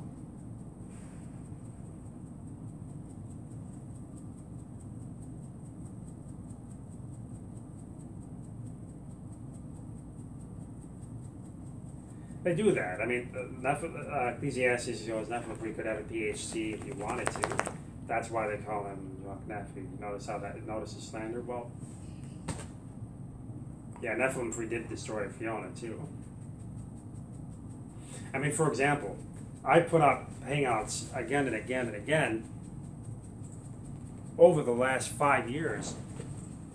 They do that. I mean, Ecclesiastes goes, Nephilim could have a PhD if you wanted to. That's why they call him Nephi. Notice how that notices slander? Well, yeah, Nephilim did destroy Fiona too. I mean, for example, I put up hangouts again and again and again over the last 5 years.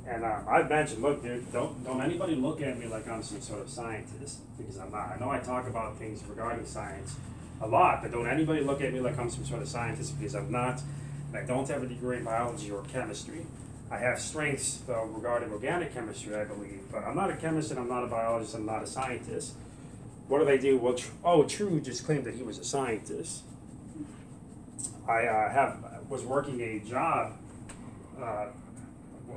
And I've mentioned, look, dude, don't anybody look at me like I'm some sort of scientist, because I'm not. I know I talk about things regarding science a lot, but don't anybody look at me like I'm some sort of scientist, because I'm not. And I don't have a degree in biology or chemistry. I have strengths, though, regarding organic chemistry, I believe, but I'm not a chemist and I'm not a biologist, I'm not a scientist. What do they do? Well, True just claimed that he was a scientist. I was working a job a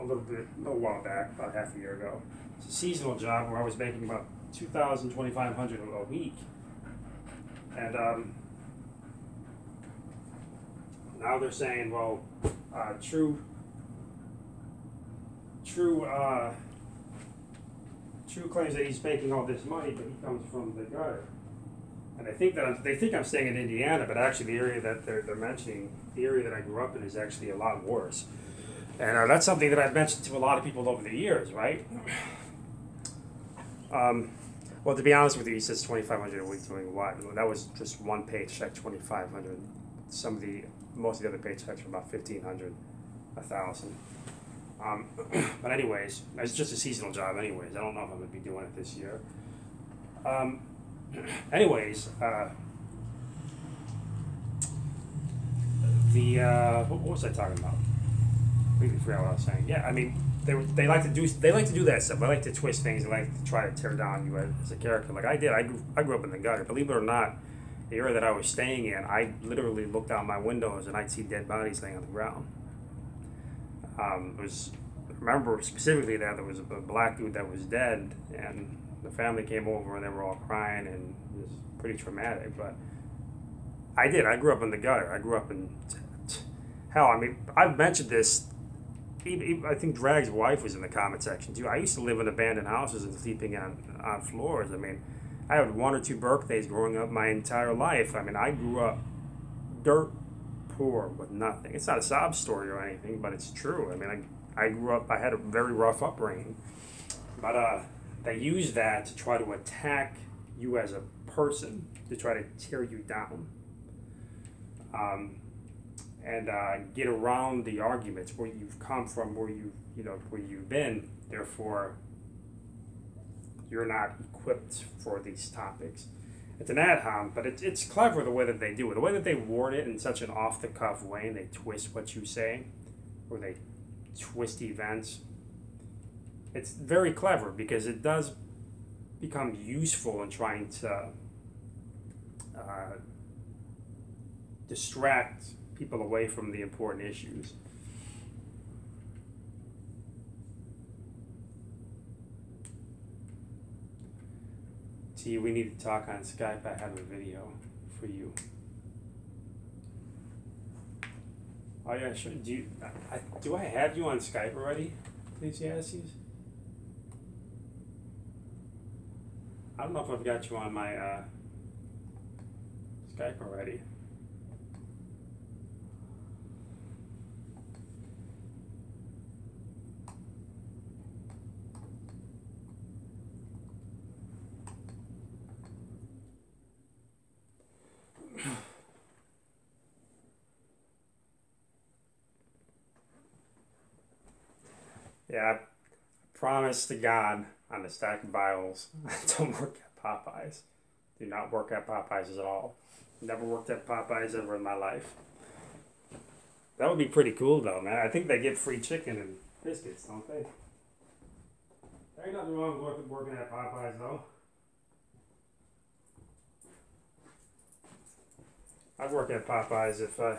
little while back, about half a year ago. It's a seasonal job where I was making about 2,000, 2,500 a week, and now they're saying, well, True claims that he's making all this money, but he comes from the gutter. And they think I'm staying in Indiana, but actually the area that they're mentioning, the area that I grew up in, is actually a lot worse. And that's something that I've mentioned to a lot of people over the years, right? Well, to be honest with you, he says 2,500 a week doing what? That was just one paycheck, 2,500. Most of the other paychecks were about 1,500, 1,000. But anyways, it's just a seasonal job anyways. I don't know if I'm going to be doing it this year. Anyways, what was I talking about? I completely forgot what I was saying. Yeah, I mean, they like to do that stuff. They like to twist things. They like to try to tear down you as a character. Like I did. I grew up in the gutter. Believe it or not, the area that I was staying in, I literally looked out my windows and I'd see dead bodies laying on the ground. I remember specifically that there was a black dude that was dead, and the family came over and they were all crying, and it was pretty traumatic. But I grew up in the gutter. I grew up in hell. I mean, I've mentioned this. I think Drag's wife was in the comment section too. I used to live in abandoned houses and sleeping on floors. I mean, I had 1 or 2 birthdays growing up my entire life. I mean, I grew up dirt poor with nothing. It's not a sob story or anything, but it's true. I mean, I grew up, I had a very rough upbringing. But they use that to try to attack you as a person, to try to tear you down. And get around the arguments where you've come from, where you've been. Therefore, you're not equipped for these topics. It's an ad hoc, but it's clever the way that they do it. The way that they word it in such an off-the-cuff way, and they twist what you say, or they twist events. It's very clever because it does become useful in trying to distract people away from the important issues. See, we need to talk on Skype. I have a video for you. Oh yeah, sure. Do I have you on Skype already, Ecclesiastes? I don't know if I've got you on my Skype already. Yeah, I promise to God on the stack of Bibles, I don't work at Popeyes. Do not work at Popeyes at all. Never worked at Popeyes ever in my life. That would be pretty cool though, man. I think they get free chicken and biscuits, don't they? There ain't nothing wrong with working at Popeyes though. I'd work at Popeyes if I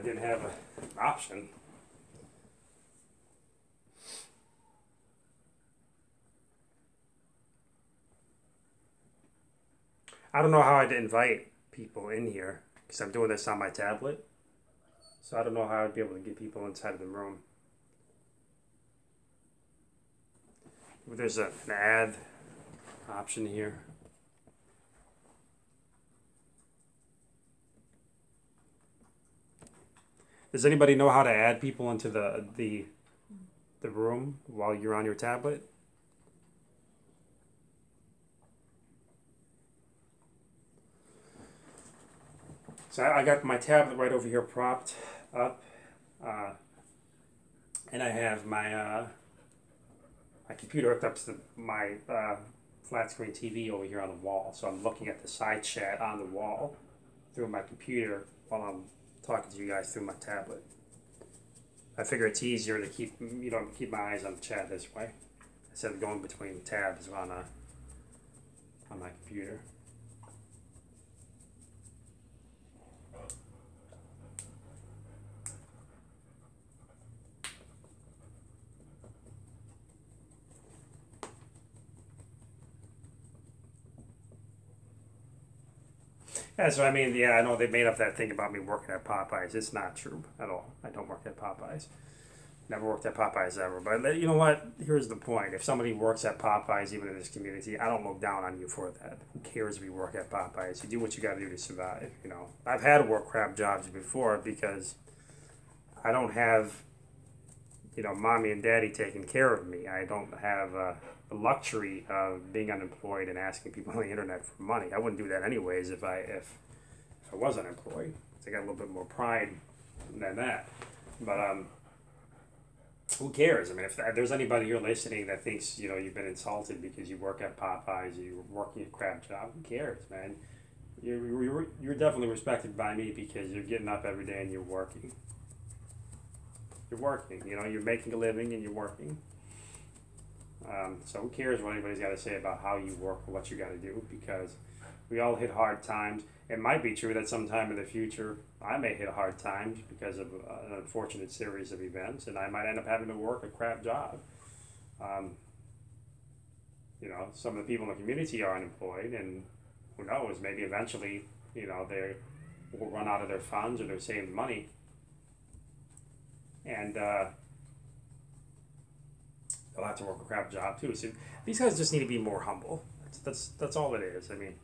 didn't have an option. I don't know how I'd invite people in here because I'm doing this on my tablet. So I don't know how I'd be able to get people inside of the room. There's an ad option here. Does anybody know how to add people into the room while you're on your tablet? So I got my tablet right over here propped up, and I have my computer hooked up to my flat screen TV over here on the wall. So I'm looking at the side chat on the wall through my computer while I'm talking to you guys through my tablet. I figure it's easier to keep my eyes on the chat this way instead of going between tabs on my computer. Yeah, so I mean, yeah, I know they made up that thing about me working at Popeyes. It's not true at all. I don't work at Popeyes. Never worked at Popeyes ever. But you know what? Here's the point. If somebody works at Popeyes, even in this community, I don't look down on you for that. Who cares if you work at Popeyes? You do what you got to do to survive. You know, I've had to work crap jobs before because I don't have, mommy and daddy taking care of me. I don't have the luxury of being unemployed and asking people on the internet for money. I wouldn't do that anyways if I was unemployed. I got a little bit more pride than that. But who cares? I mean, if there's anybody here listening that thinks you've been insulted because you work at Popeyes or you're working a crap job, who cares, man? You're definitely respected by me because you're getting up every day and you're working. You're working. You're making a living and you're working. So who cares what anybody's got to say about how you work or what you got to do, because we all hit hard times. It might be true that sometime in the future I may hit hard times because of an unfortunate series of events, and I might end up having to work a crap job. Some of the people in the community are unemployed, and who knows, maybe eventually, they will run out of their funds or they're saving money. And they'll have to work a crap job too. So these guys just need to be more humble. That's all it is. I mean,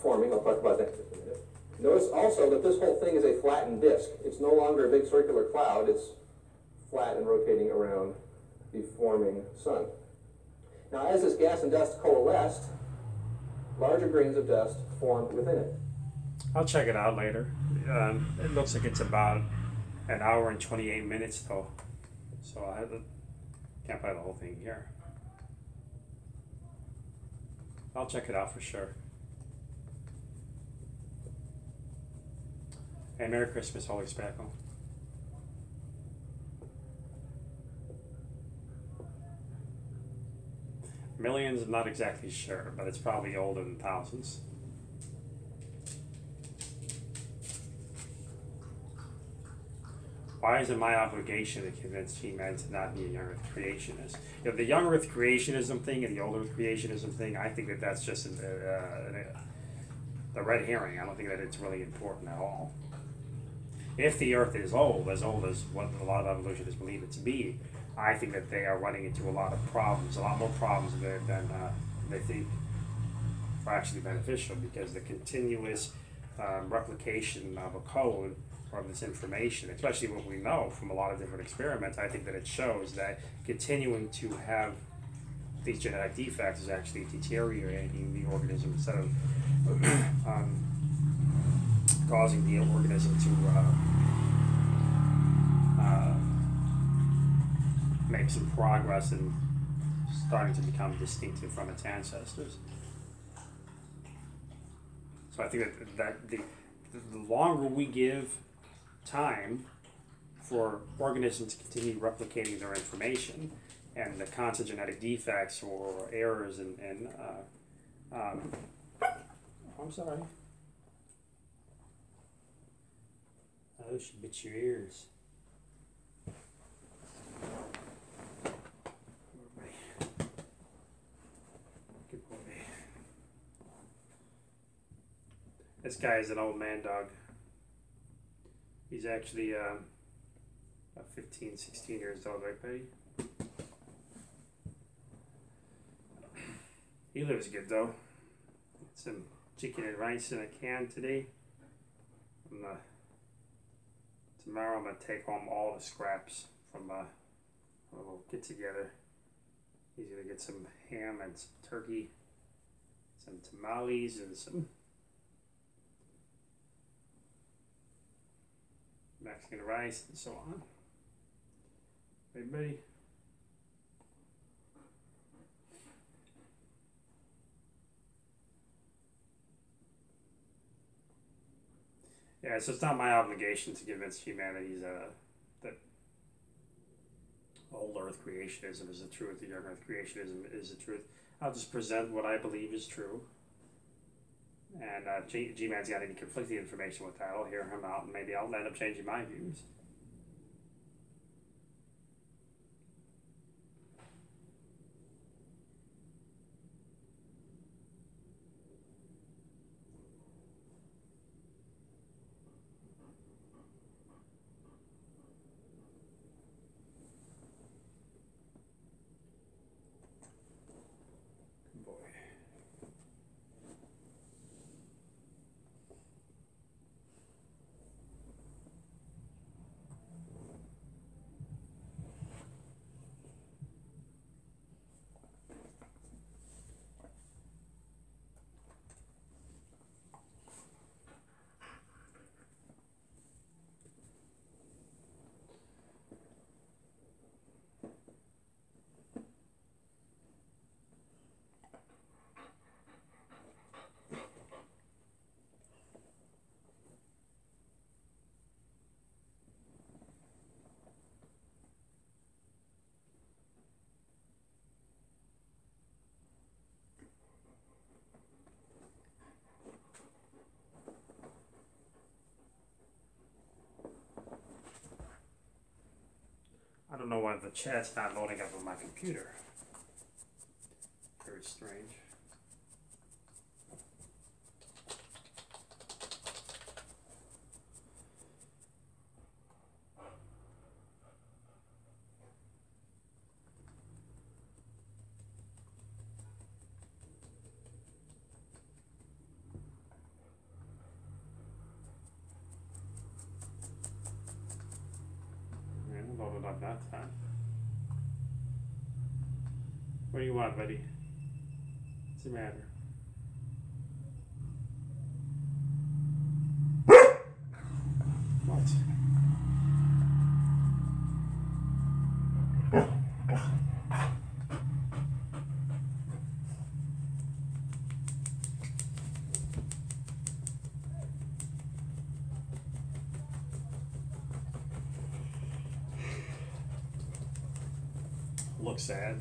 forming. I'll talk about that in just a minute. Notice also that this whole thing is a flattened disk. It's no longer a big circular cloud. It's flat and rotating around the forming sun. Now, as this gas and dust coalesced, larger grains of dust formed within it. I'll check it out later. It looks like it's about an hour and 28 minutes though, so I can't play the whole thing here. I'll check it out for sure. Hey, Merry Christmas, Holy Spackle. Millions, I'm not exactly sure, but it's probably older than thousands. Why is it my obligation to convince He-Man to not be a young Earth creationist? The young Earth creationism thing and the old Earth creationism thing, I think that's just the red herring. I don't think that it's really important at all. If the Earth is old as what a lot of evolutionists believe it to be, I think that they are running into a lot of problems, a lot more problems than they think are actually beneficial, because the continuous replication of a code or of this information, especially what we know from a lot of different experiments, I think that it shows that continuing to have these genetic defects is actually deteriorating the organism instead of causing the organism to make some progress and starting to become distinctive from its ancestors. So I think that the longer we give time for organisms to continue replicating their information, and the constant genetic defects or errors I'm sorry. Oh, she bit your ears. Good boy. This guy is an old man dog. He's actually about 15, 16 years old, right, Betty? He lives good though. Some chicken and rice in a can today. Tomorrow I'm going to take home all the scraps from a little get together. He's going to get some ham and some turkey, some tamales, and some Mexican rice, and so on. Hey, buddy. Yeah, so it's not my obligation to convince humanity that old Earth creationism is the truth, the young Earth creationism is the truth. I'll just present what I believe is true. And G-Man's got any conflicting information with that, I'll hear him out, and maybe I'll end up changing my views. Boy. I don't know why the chat's not loading up on my computer. Very strange. Yeah, loaded up that time. What do you want, buddy? What's the matter? What? Looks sad.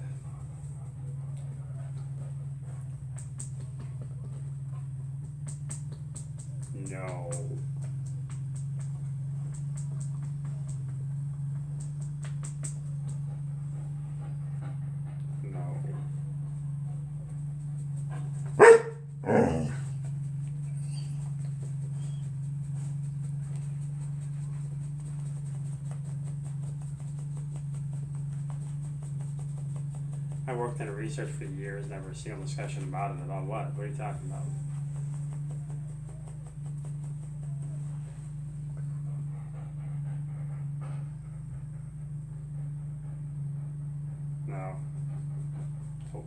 No. No. I worked in research for years, never seen a discussion about it. About what? What are you talking about? No. Oh.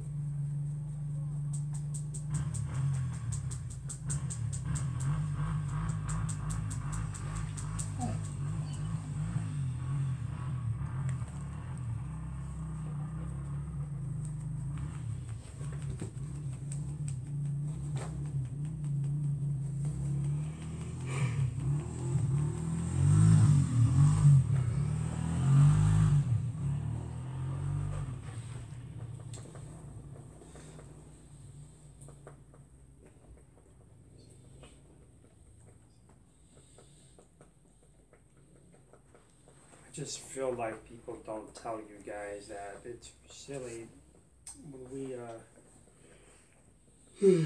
I just feel like people don't tell you guys that it's silly when we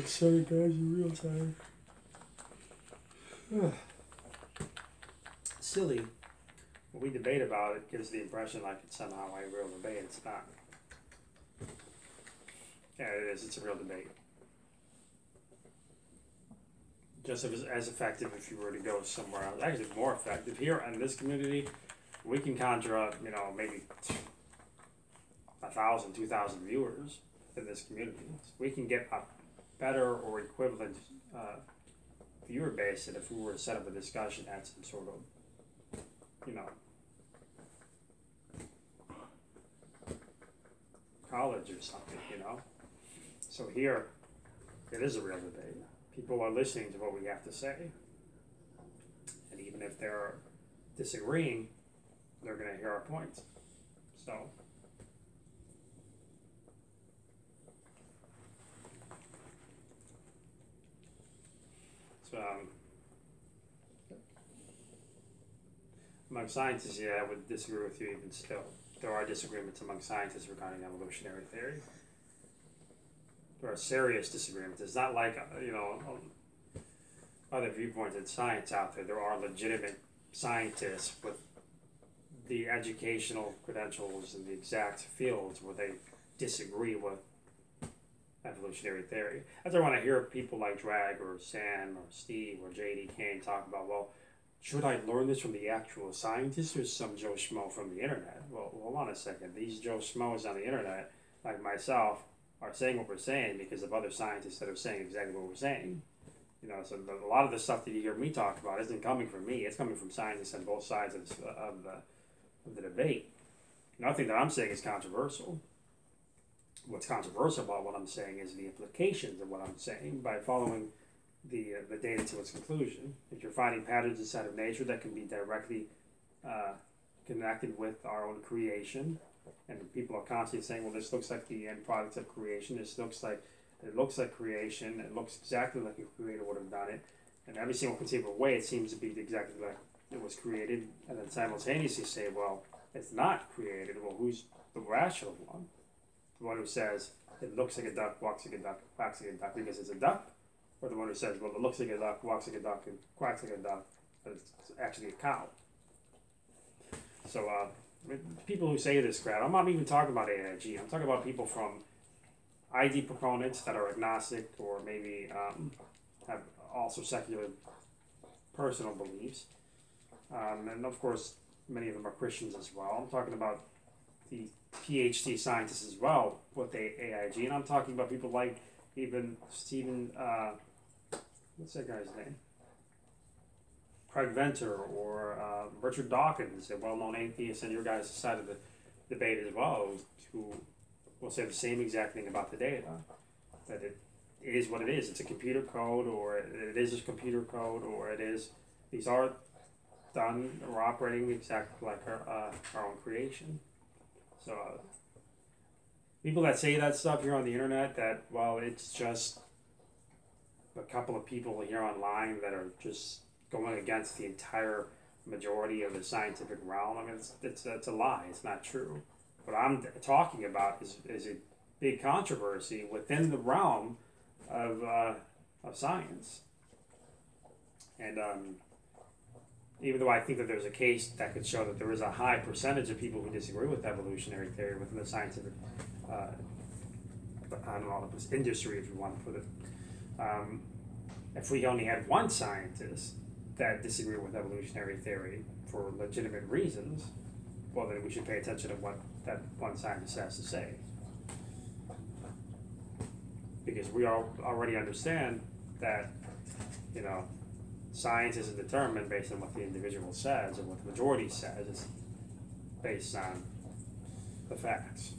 sorry guys, you're real tired. Silly. When we debate about it, gives the impression like it's somehow a real debate. It's not. Yeah, it is. It's a real debate. Just as effective if you were to go somewhere else. Actually, more effective. Here in this community, we can conjure up, maybe 1,000, 2,000 viewers in this community. We can get a better or equivalent viewer base than if we were to set up a discussion at some sort of, college or something, So here, it is a real debate. People are listening to what we have to say. if they're disagreeing, they're going to hear our points. So. Among scientists, yeah, I would disagree with you even still. There are disagreements among scientists regarding evolutionary theory. There are serious disagreements. It's not like, other viewpoints in science out there. There are legitimate scientists with the educational credentials in the exact fields where they disagree with evolutionary theory. That's why when I hear people like Drag or Sam or Steve or J.D. Kane talk about, well, should I learn this from the actual scientists or some Joe Schmo from the internet? Well, hold on a second. These Joe Schmoes on the internet, like myself, are saying what we're saying because of other scientists that are saying exactly what we're saying. So a lot of the stuff that you hear me talk about isn't coming from me. It's coming from scientists on both sides of the debate. Nothing that I'm saying is controversial. What's controversial about what I'm saying is the implications of what I'm saying by following the data to its conclusion. If you're finding patterns inside of nature that can be directly connected with our own creation, and people are constantly saying, well, this looks like the end product of creation, it looks like creation, it looks exactly like a creator would have done it, and every single conceivable way it seems to be exactly like it was created, and then simultaneously say, well, it's not created. Well, who's the rational one? The one who says it looks like a duck, walks like a duck, quacks like a duck because it's a duck? Or the one who says, well, it looks like a duck, walks like a duck, and quacks like a duck, but it's actually a cow? So, people who say this crap, I'm not even talking about AIG. I'm talking about people from ID proponents that are agnostic or maybe have also secular personal beliefs. And of course, many of them are Christians as well. I'm talking about the PhD scientists as well with the AIG. And I'm talking about people like even Stephen, what's that guy's name? Craig Venter or Richard Dawkins, a well-known atheist on your guys' side of the debate as well, who will say the same exact thing about the data, that it is what it is. It's a computer code, or it is a computer code, or it is, these are done or operating exactly like our own creation. So people that say that stuff here on the internet, that, well, it's just a couple of people here online that are just going against the entire majority of the scientific realm, I mean, it's a lie. It's not true. What I'm talking about is a big controversy within the realm of science. And even though I think that there's a case that could show that there is a high percentage of people who disagree with evolutionary theory within the scientific, I don't know, industry, if you want to put it. If we only had one scientist that disagreed with evolutionary theory for legitimate reasons, well, then we should pay attention to what that one scientist has to say. Because we all already understand that, science isn't determined based on what the individual says or what the majority says. It's based on the facts.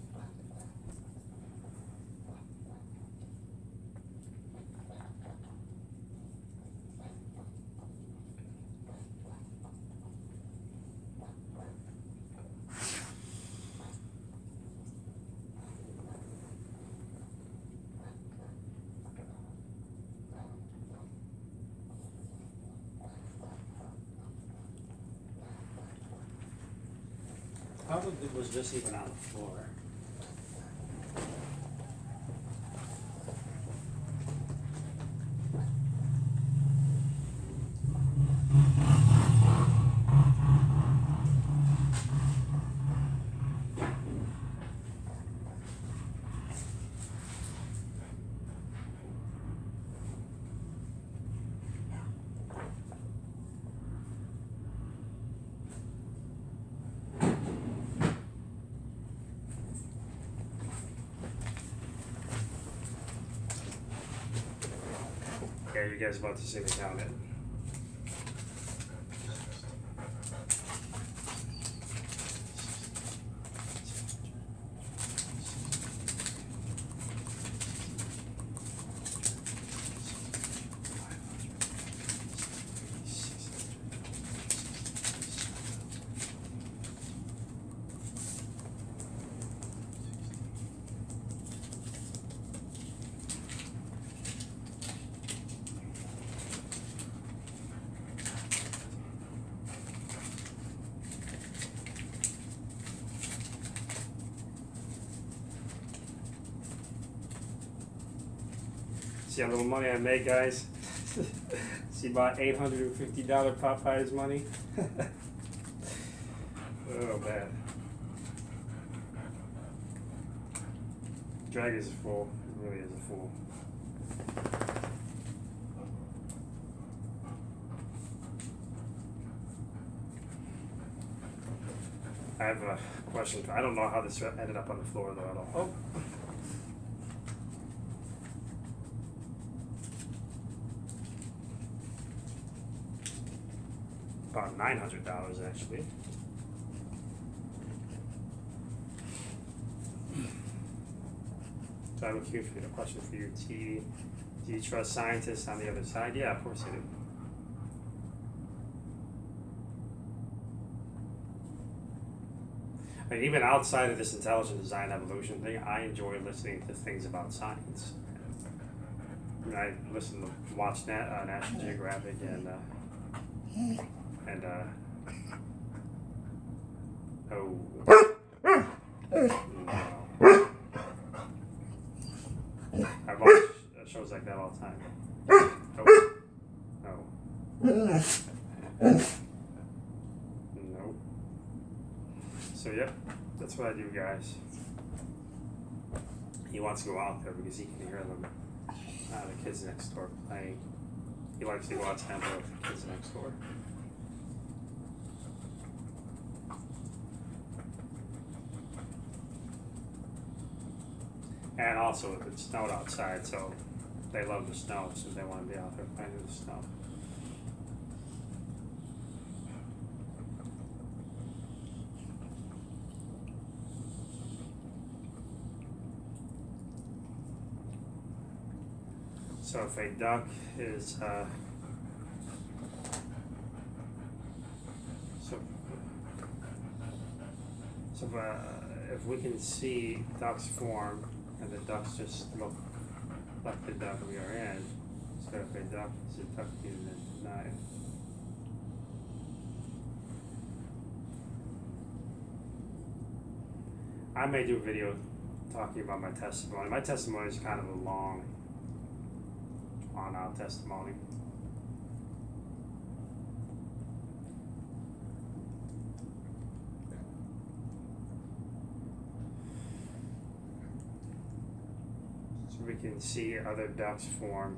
How was this even on the floor? Okay, you guys about to see the count in. See how little money I make, guys? See about $850 Popeyes money? Oh, man. Drag is a fool. It really is a fool. I have a question. I don't know how this ended up on the floor though at all. Oh. About $900 actually. So I have a question for you, T. Do you trust scientists on the other side? Yeah, of course I do. I mean, even outside of this intelligent design evolution thing, I enjoy listening to things about science. I mean, I listen to watch National Geographic and oh. No. I watch shows like that all the time. Oh. No. Nope. So yep, that's what I do, guys. He wants to go out there because he can hear them. The kids next door playing. He likes to go outside and play with the kids next door. And also it snowed outside, so they love the snow, so they want to be out there playing in the snow. So if a duck is if we can see ducks form and the ducks just look like the duck we are in, so if a duck is a duck in the night. I may do a video talking about my testimony. My testimony is kind of a long, drawn-out testimony. So we can see other ducks form.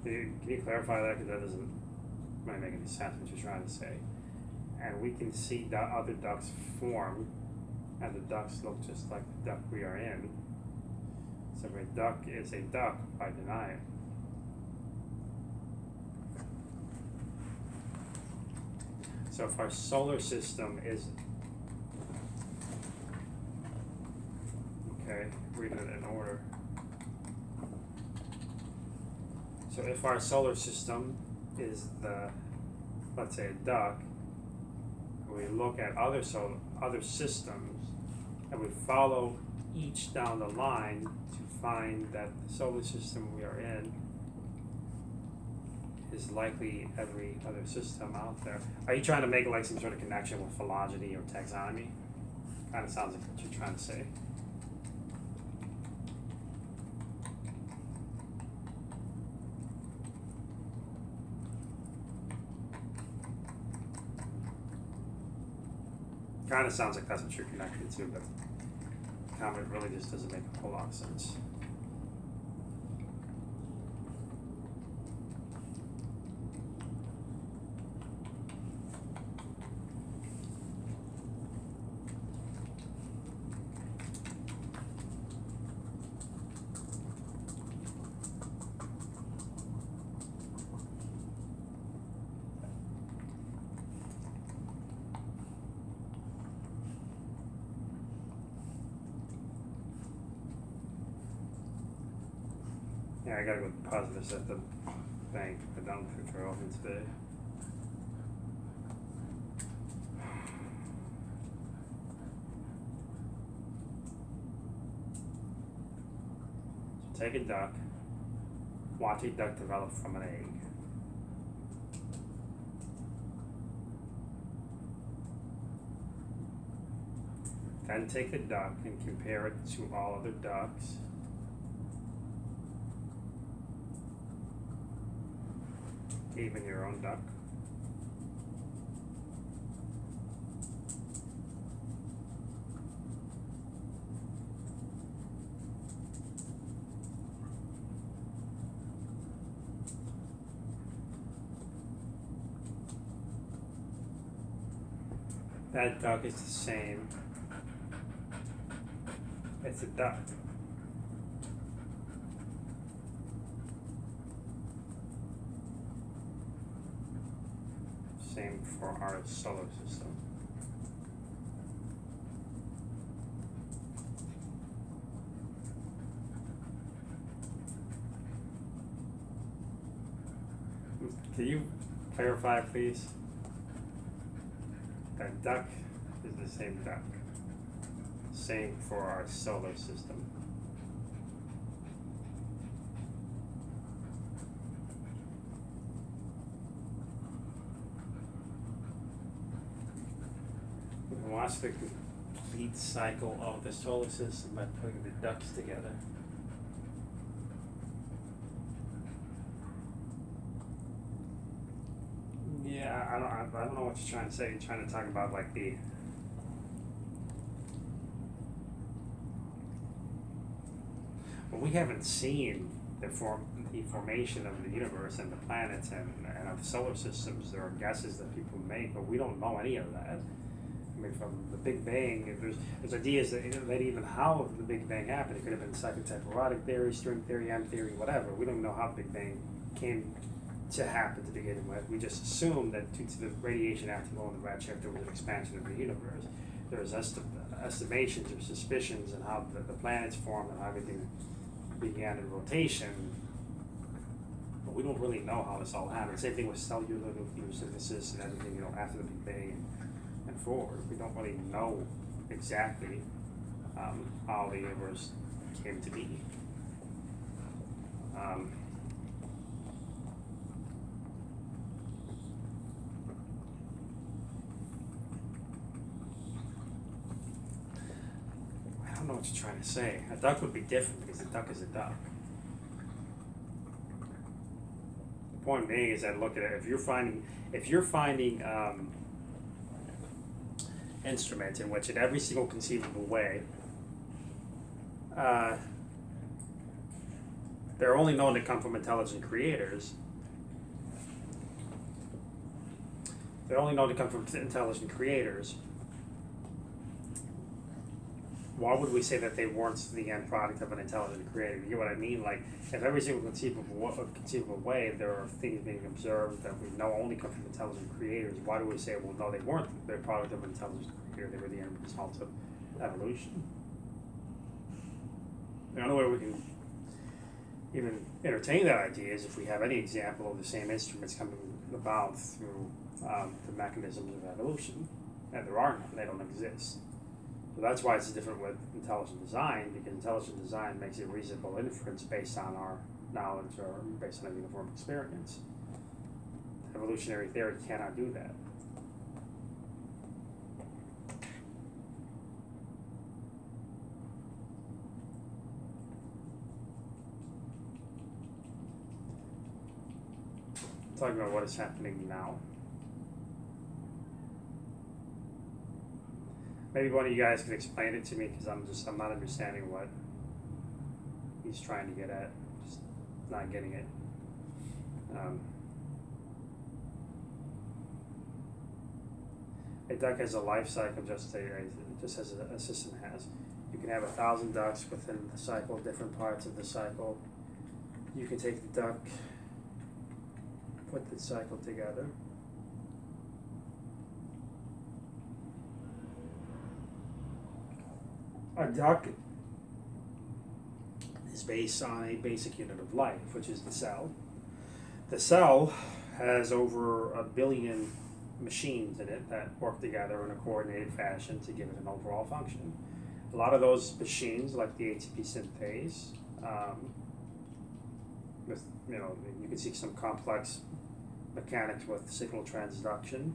Can you clarify that? Because that doesn't might make any sense what you're trying to say. And we can see the other ducks form, and the ducks look just like the duck we are in. So a duck is a duck by denying. So if our solar system is, okay, reading it in order. So if our solar system is the, let's say, a duck, we look at other systems, and we follow each down the line to find that the solar system we are in is likely every other system out there. Are you trying to make like some sort of connection with phylogeny or taxonomy? Kind of sounds like what you're trying to say. Kind of sounds like that's what you're connected to, but the comment really just doesn't make a whole lot of sense. Yeah, I gotta go deposit this at the bank. I don't think they're open today. So take a duck, watch a duck develop from an egg. Then take the duct and compare it to all other ducts. Even your own duct. That duct is the same as the duct. Same for our solar system. Can you clarify, please? That duct is the same duct. Same for our solar system. We can watch the complete cycle of the solar system by putting the ducts together. Yeah, I don't know what you're trying to say. You're trying to talk about like the well, we haven't seen the formation of the universe and the planets and of solar systems. There are guesses that people make, but we don't know any of that. I mean, from the Big Bang, there's ideas that even how the Big Bang happened. It could have been psychotephrotic theory, string theory, M theory, whatever. We don't know how the Big Bang came to happen to begin with. We just assume that due to the radiation afterglow and the redshift, there was an expansion of the universe. There's estimations or suspicions on how the planets formed and how everything began in rotation, but we don't really know how this all happened. Same thing with cellular nuclear synthesis and everything, after the Big Bang and forward. We don't really know exactly how the universe came to be. I don't know what you're trying to say. A duct would be different because a duct is a duct. The point being is that look at it. If you're finding instruments in which, in every single conceivable way, they're only known to come from intelligent creators. They're only known to come from intelligent creators. Why would we say that they weren't the end product of an intelligent creator? You get what I mean? Like, if every single conceivable way there are things being observed that we know only come from intelligent creators, why do we say, well, no, they weren't the product of an intelligent creator, they were the end result of evolution? The only way we can even entertain that idea is if we have any example of the same instruments coming about through the mechanisms of evolution, and there are none, they don't exist. So that's why it's different with intelligent design, because intelligent design makes a reasonable inference based on our knowledge or based on a uniform experience. Evolutionary theory cannot do that. I'm talking about what is happening now. Maybe one of you guys could explain it to me, because I'm not understanding what he's trying to get at. Just not getting it. A duct has a life cycle just as a system has. You can have 1,000 ducts within the cycle, different parts of the cycle. You can take the duct, put the cycle together. A duct is based on a basic unit of life, which is the cell. The cell has over 1 billion machines in it that work together in a coordinated fashion to give it an overall function. A lot of those machines, like the ATP synthase, with you can see some complex mechanics with signal transduction.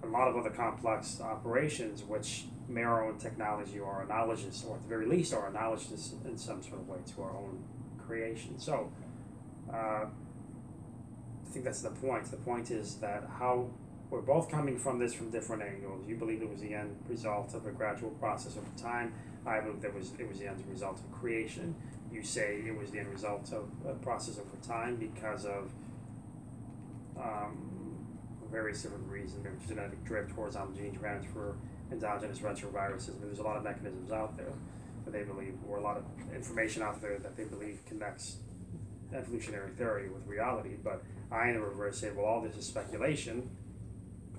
a lot of other complex operations which may our own technology or our knowledge is, or at the very least our knowledge is in some sort of way to our own creation. So I think that's the point. The point is that how we're both coming from this from different angles. You believe it was the end result of a gradual process over time. I believe it was the end result of creation. You say it was the end result of a process over time because of various different reasons, maybe genetic drift, horizontal gene transfer, endogenous retroviruses. I mean, there's a lot of mechanisms out there that they believe, or a lot of information out there that they believe connects evolutionary theory with reality. But I, in the reverse, say, well, all this is speculation.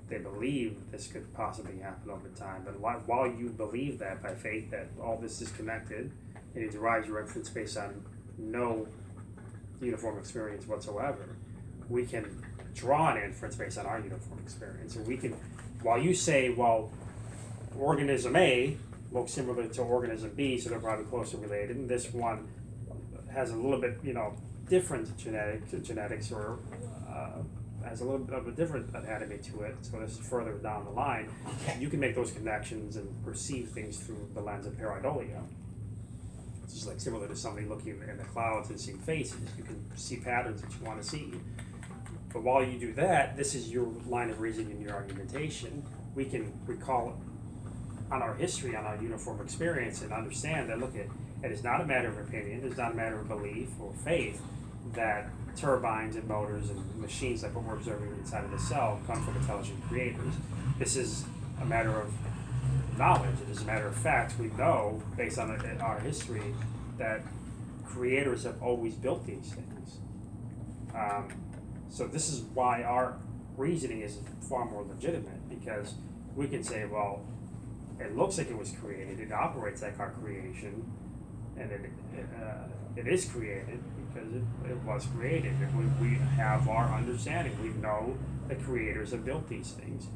They believe this could possibly happen over time. But while you believe that by faith that all this is connected, and you derive your inference based on no uniform experience whatsoever, we can draw an inference based on our uniform experience. And we can, while you say, well, organism A looks similar to organism B, so they're probably closely related, and this one has a little bit, different genetics, or has a little bit of a different anatomy to it, so this is further down the line, you can make those connections and perceive things through the lens of pareidolia. It's just like similar to somebody looking in the clouds and seeing faces. You can see patterns that you want to see. But while you do that, this is your line of reasoning and your argumentation. We can recall on our history, on our uniform experience, and understand that, look, it is not a matter of opinion, it's not a matter of belief or faith that turbines and motors and machines like what we're observing inside of the cell come from intelligent creators. This is a matter of knowledge. It is a matter of fact. We know, based on our history, that creators have always built these things. So this is why our reasoning is far more legitimate, because we can say, well, it looks like it was created, it operates like our creation, and it is created because it was created. And we have our understanding. We know that creators have built these things.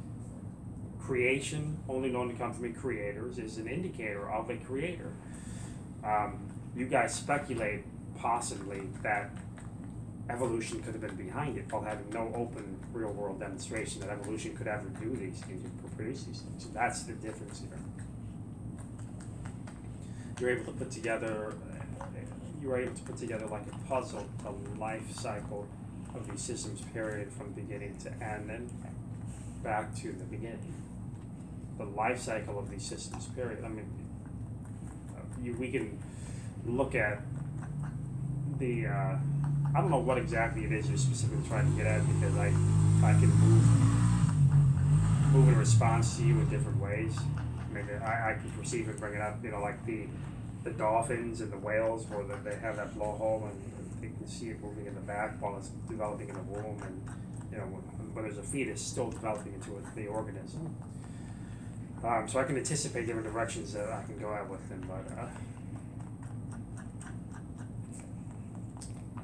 Creation, only known to come from creators, is an indicator of a creator. You guys speculate possibly that evolution could have been behind it, while having no open real-world demonstration that evolution could ever do these things or produce these things. So that's the difference here. You're able to put together like a puzzle, the life cycle of these systems, period, from beginning to end, and back to the beginning. The life cycle of these systems, period. I mean, we can look at the I don't know what exactly it is you're specifically trying to get at, because I can move in response to you in different ways. I mean, I can perceive and bring it up, like the dolphins and the whales, where they have that blowhole and you can see it moving in the back while it's developing in the womb, and when there's a fetus still developing into the organism. So I can anticipate different directions that I can go at with them, but I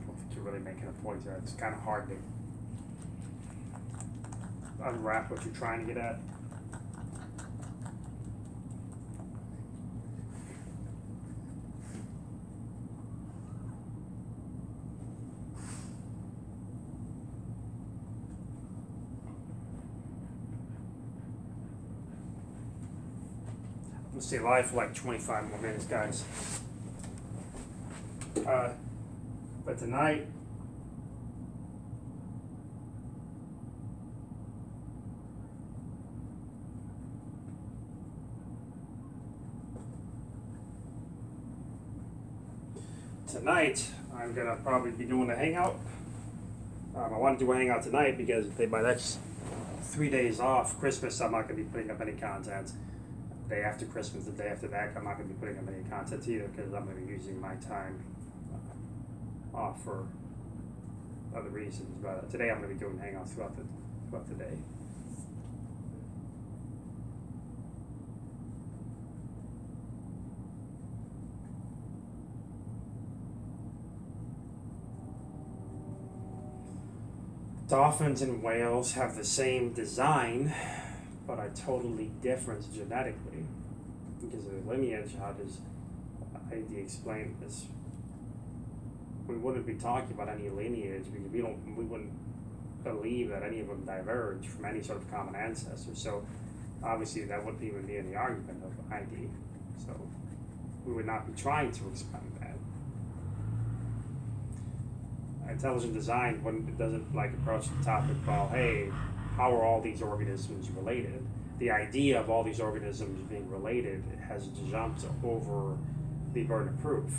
don't think you're really making a point there. It's kind of hard to unwrap what you're trying to get at. We'll stay live for like 25 more minutes, guys. But tonight, I'm gonna probably be doing a hangout. I want to do a hangout tonight because my next 3 days off, Christmas, I'm not gonna be putting up any content. The day after Christmas, the day after that, I'm not going to be putting up any content either, because I'm going to be using my time off for other reasons. But today I'm going to be doing hangouts throughout the day. Dolphins and whales have the same design, but are totally different genetically because of the lineage. How do you explain this? We wouldn't be talking about any lineage because we wouldn't believe that any of them diverge from any sort of common ancestor. So obviously that wouldn't even be in the argument of ID. So we would not be trying to explain that. Intelligent design doesn't like approach the topic about, hey, how are all these organisms related? The idea of all these organisms being related has jumped over the burden of proof.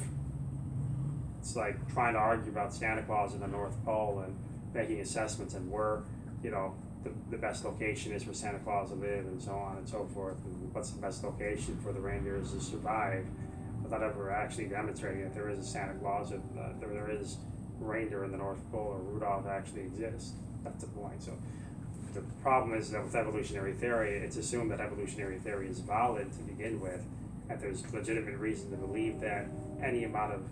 It's like trying to argue about Santa Claus in the North Pole and making assessments and where, you know, the best location is for Santa Claus to live and so on and so forth, and what's the best location for the reindeers to survive, without ever actually demonstrating that there is a Santa Claus, or there is reindeer in the North Pole, or Rudolph actually exists. That's the point. So the problem is that with evolutionary theory, it's assumed that evolutionary theory is valid to begin with, and there's legitimate reason to believe that any amount of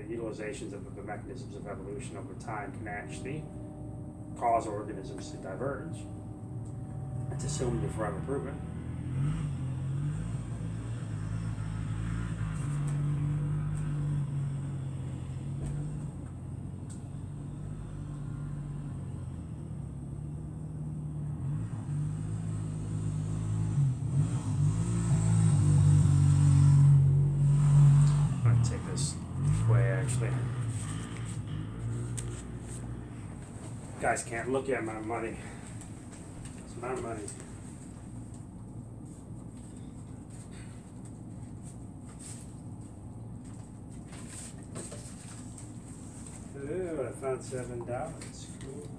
utilizations of the mechanisms of evolution over time can actually cause organisms to diverge. It's assumed and forever proven. I'm going to take this way, actually. Guys can't look at my money. It's my money. Ooh, I found $7. Cool.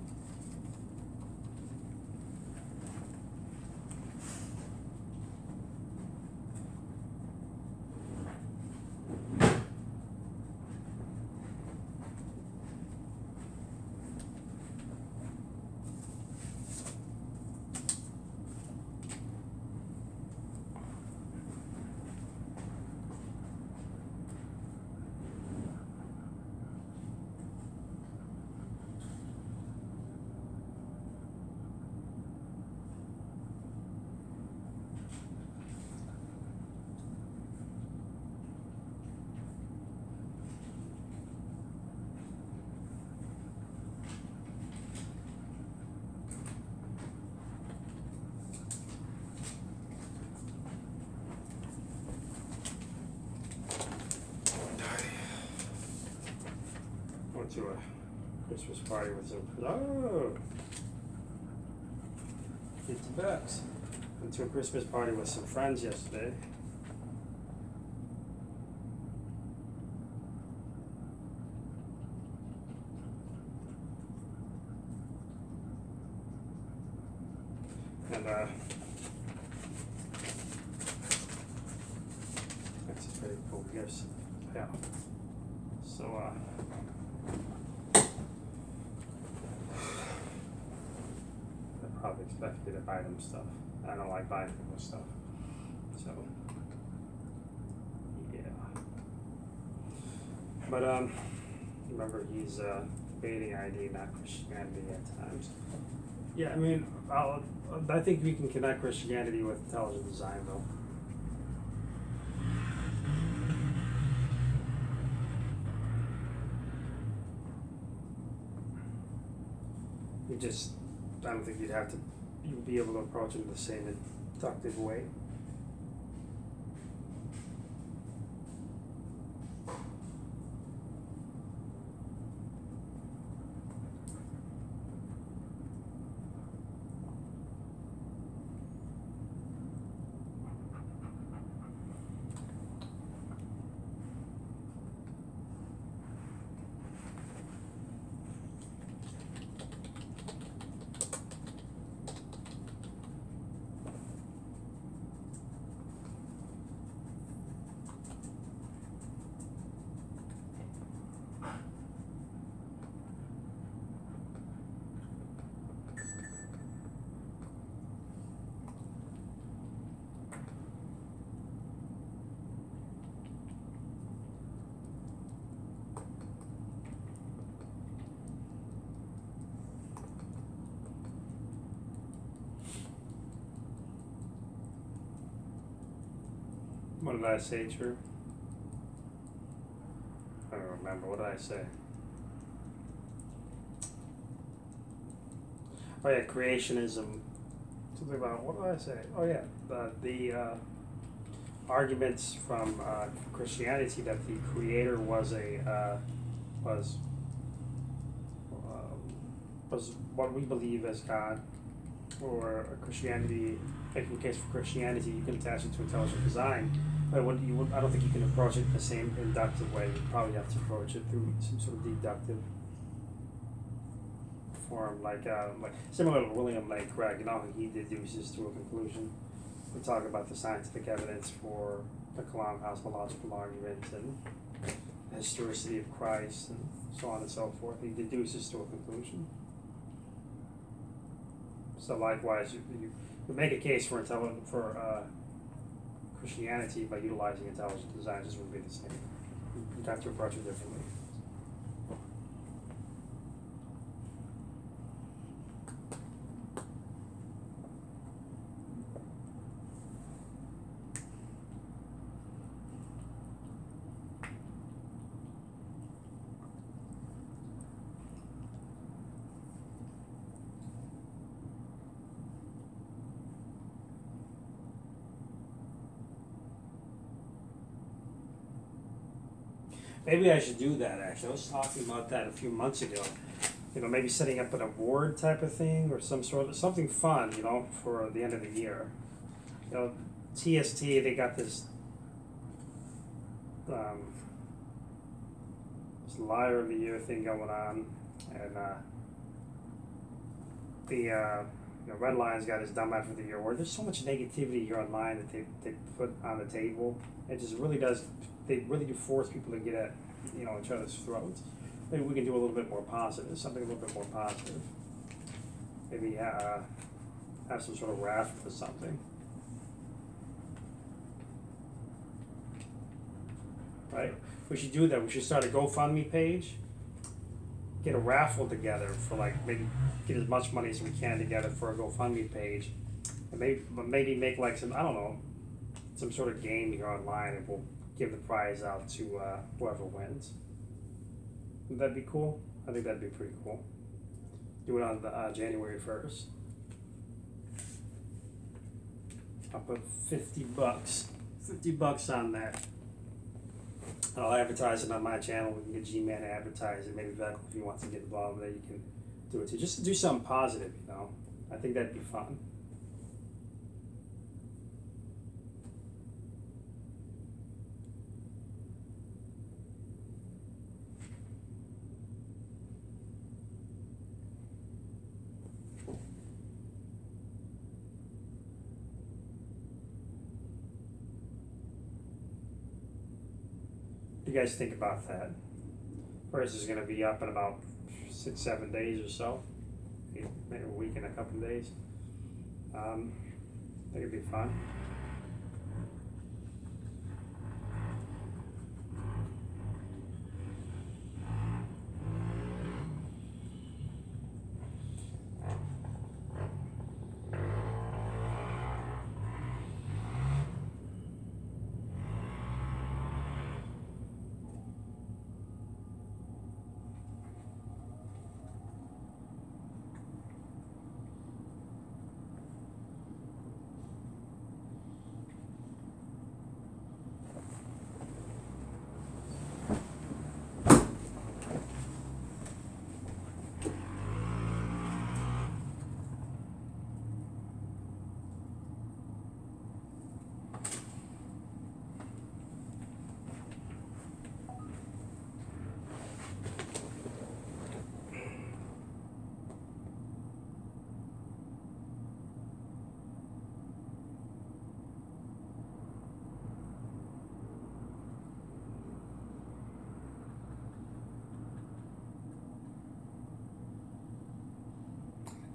Went to a Christmas party with some, $50. Went to a Christmas party with some friends yesterday. And that's pretty cool gifts. Yeah. So I probably expected you to buy them stuff. I don't like buying people stuff. So yeah. But remember, he's debating ID, not Christianity at times. Yeah, I mean, I think we can connect Christianity with intelligent design, though. I don't think you'd be able to approach it in the same inductive way. What did I say, True? I don't remember. What did I say? Oh yeah, creationism. Something about what did I say? Oh yeah, the arguments from Christianity that the Creator was was was what we believe as God, or Christianity. Making a case for Christianity, you can attach it to intelligent design. But I don't think you can approach it the same inductive way. You probably have to approach it through some sort of deductive form, like similar to William Lane Craig. You know, he deduces to a conclusion. We talk about the scientific evidence for the Kalam cosmological argument and the historicity of Christ and so on and so forth. He deduces to a conclusion. So likewise, you make a case for Christianity by utilizing intelligent design. Just would be the same. You'd have to approach it differently. Maybe I should do that, actually. I was talking about that a few months ago. You know, maybe setting up an award type of thing or something fun, you know, for the end of the year. You know, TST, they got this Liar of the Year thing going on, and Red Lion's got his Dumb After the Year award. There's so much negativity here online that they put on the table. It just really does. They really do force people to get at, you know, each other's throats. Maybe we can do a little bit more positive, something a little bit more positive. Maybe have some sort of raffle for something. Right? We should do that. We should start a GoFundMe page. Get a raffle together for maybe get as much money as we can together for a GoFundMe page, and maybe make some, I don't know, some sort of game here online, and we'll give the prize out to whoever wins. Would that be cool? I think that'd be pretty cool. Do it on January 1st. I'll put $50 on that. I'll advertise it on my channel. We can get G-Man to advertise it. Maybe Veckle, if he wants to get involved with it, you can do it too. Just to do something positive, you know. I think that'd be fun. What do you guys think about that? Price is going to be up in about 6-7 days or so, maybe a week and a couple of days. I think it'd be fun.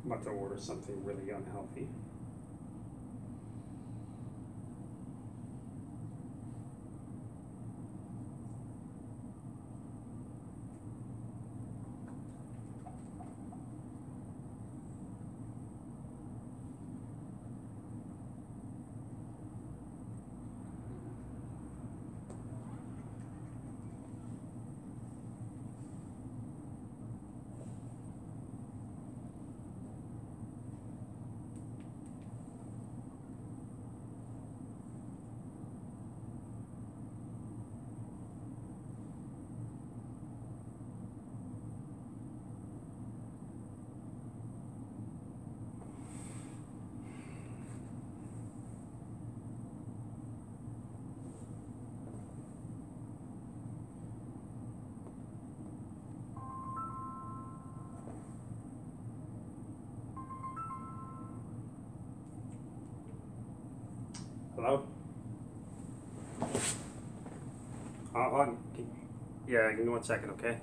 I'm about to order something really unhealthy. Hello? Hold on. Yeah, give me 1 second, okay?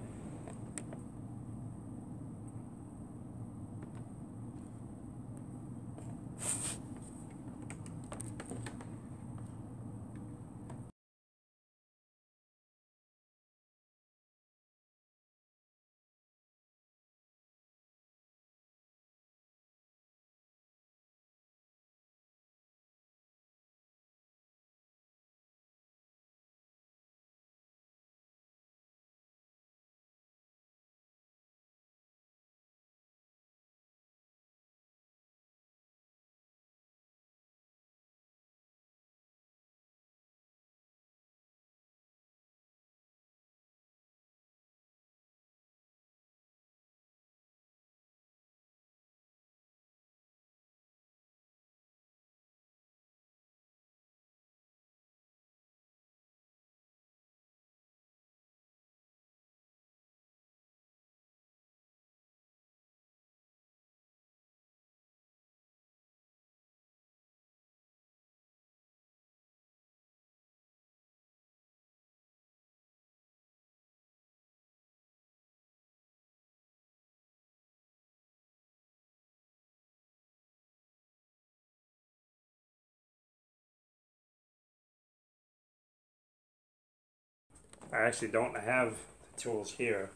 I actually don't have the tools here,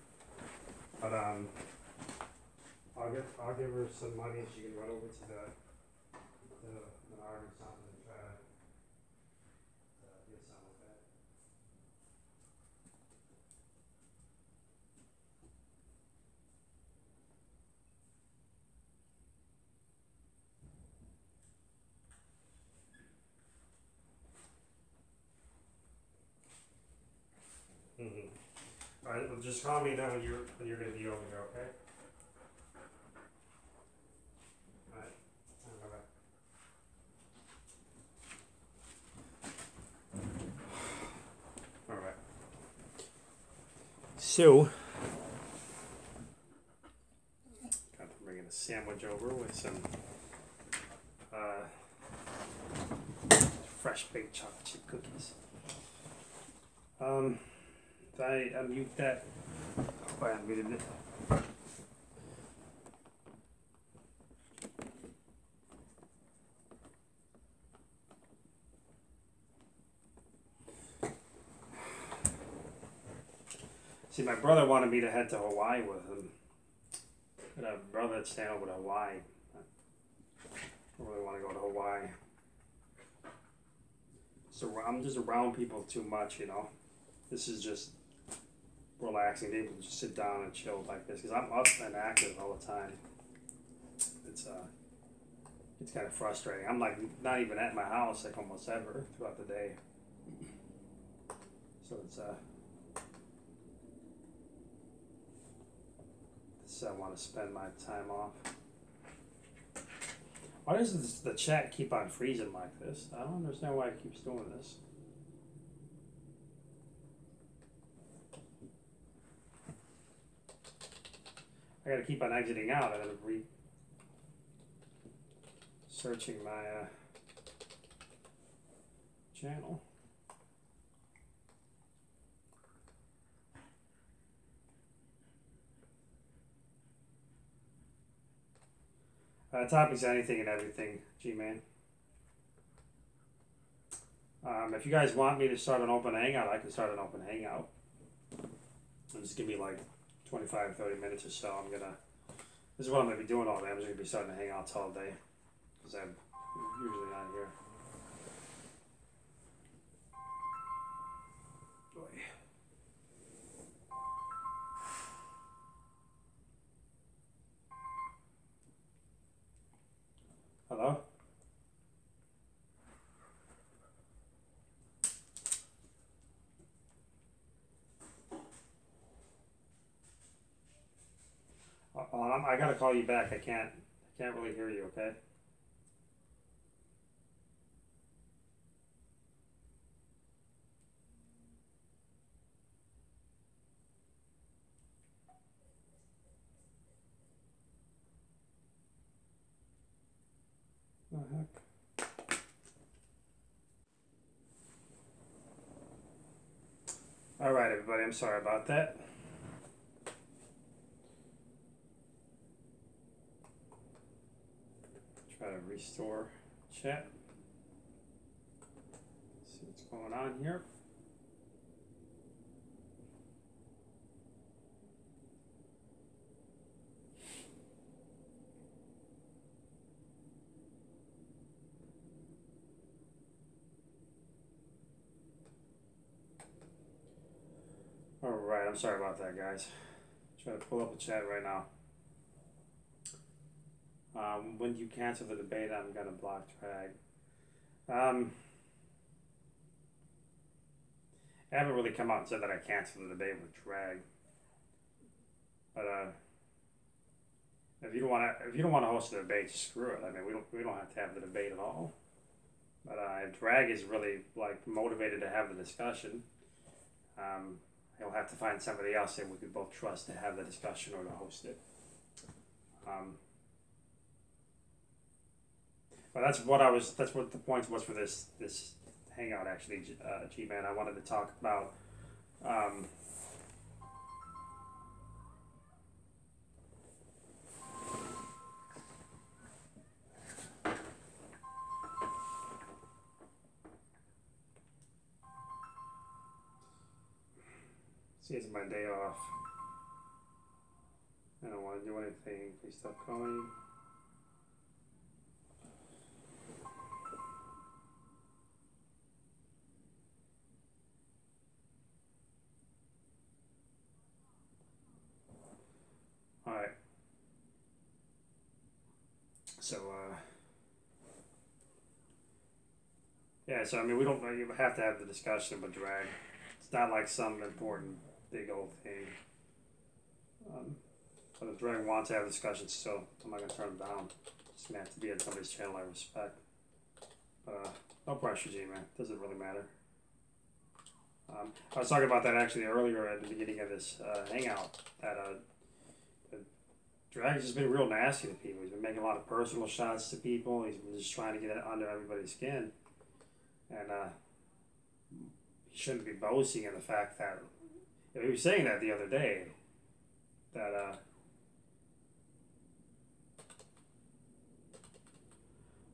but I'll give her some money and she can run over to the Menard or something and try to get some of that. All right, well, just call me then when you're gonna be over here, okay? All right. Bye bye. All right. So, got to bring in a sandwich over with some fresh baked chocolate chip cookies. Did I unmute that? Oh, I unmuted it. See, my brother wanted me to head to Hawaii with him. I got a brother that's staying over to Hawaii. I don't really want to go to Hawaii. So I'm just around people too much, you know. This is just relaxing. People just sit down and chill like this because I'm up and active all the time. It's kind of frustrating. I'm like not even at my house like almost ever throughout the day. So I want to spend my time off. Why does the chat keep on freezing like this? I don't understand why it keeps doing this. I gotta keep on exiting out. I gotta searching my channel. Topics, anything and everything, G-Man. If you guys want me to start an open hangout, I can start an open hangout. Just give me like 25, 30 minutes or so. This is what I'm going to be doing all day. I'm just going to be starting hangouts all day because I'm usually not here. Hello? I gotta call you back. I can't really hear you, okay? What the heck? All right, everybody. I'm sorry about that. Try to restore chat. See what's going on here. All right, I'm sorry about that, guys. Try to pull up a chat right now. When you cancel the debate, I'm gonna block drag. I haven't really come out and said that I canceled the debate with drag, but if you don't want to host a debate, screw it. I mean, we don't have to have the debate at all. But if drag is really like motivated to have the discussion, he'll have to find somebody else that we could both trust to have the discussion or to host it. But that's what the point was for this hangout actually, G-Man. I wanted to talk about see, it's my day off. I don't want to do anything. Please stop calling. All right. So, yeah, so I mean, you have to have the discussion about drag. It's not like some important big old thing. But if drag wants to have discussions, so I'm not going to turn them down. It's going to have to be on somebody's channel I respect. No pressure, G-Man. Doesn't really matter. I was talking about that actually earlier at the beginning of this hangout, that drag's just been real nasty to people. He's been making a lot of personal shots to people. He's been just trying to get under everybody's skin. And he shouldn't be boasting in the fact that, he was saying that the other day, that a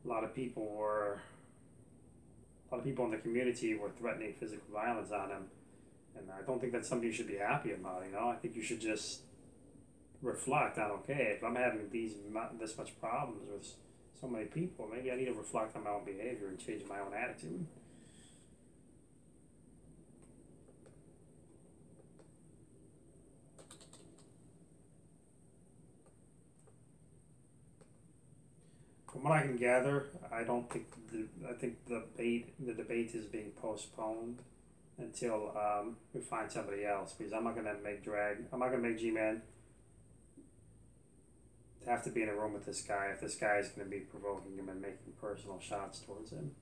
lot of people in the community were threatening physical violence on him. And I don't think that's something you should be happy about, I think you should just reflect on, okay, if I'm having this much problems with so many people, maybe I need to reflect on my own behavior and change my own attitude. From what I can gather, I think the debate is being postponed until we find somebody else, because I'm not gonna make G-Man have to be in a room with this guy if this guy is going to be provoking him and making personal shots towards him.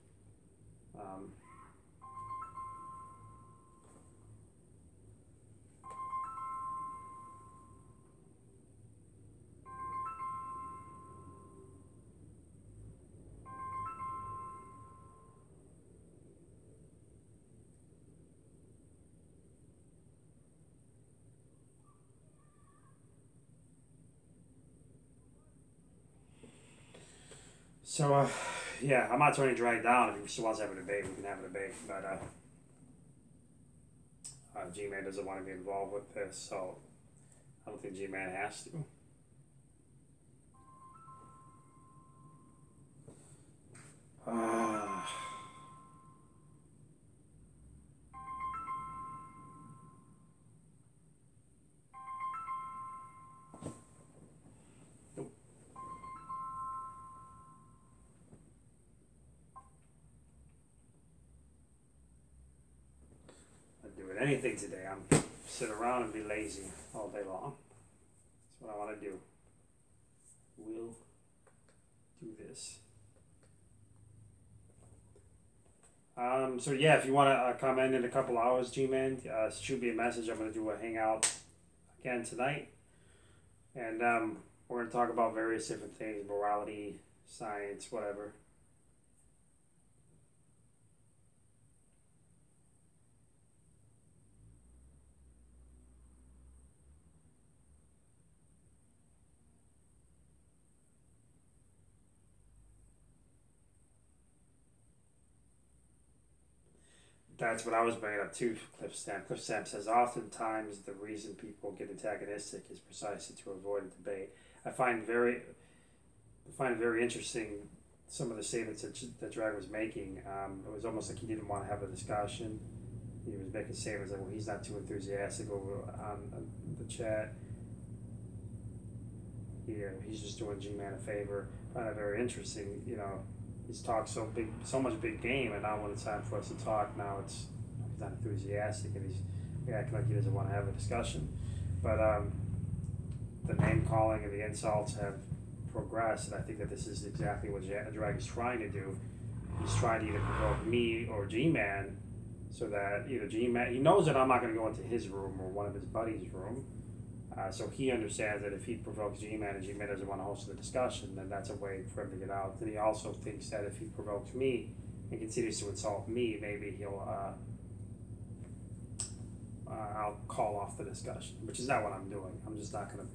So, yeah, I'm not turning drag down. If he still wants to have a debate, we can have a debate. But G-Man doesn't want to be involved with this, so I don't think G-Man has to. Anything today. I'm sit around and be lazy all day long. That's what I want to do. We'll do this. So yeah, if you want to come in a couple hours, G-Man, shoot me a message. I'm going to do a hangout again tonight. And we're going to talk about various different things, morality, science, whatever. That's what I was bringing up too, Cliff Stamp. Cliff Stamp says, oftentimes the reason people get antagonistic is precisely to avoid a debate. I find it very interesting some of the statements that Drag was making. It was almost like he didn't want to have a discussion. He was making statements like, well, he's not too enthusiastic over on the chat. He's just doing G-Man a favor. I find it very interesting, he's talked so much big game, and now when it's time for us to talk, now he's not enthusiastic, and he's acting like he doesn't want to have a discussion. But the name calling and the insults have progressed, and I think that this is exactly what Drag is trying to do. He's trying to either provoke me or G-Man, so that either G-Man, he knows that I'm not going to go into his room or one of his buddies' room. So he understands that if he provokes G-Man and G-Man doesn't want to host the discussion, then that's a way for him to get out. And he also thinks that if he provokes me and continues to insult me, maybe I'll call off the discussion, which is not what I'm doing. I'm just not going to,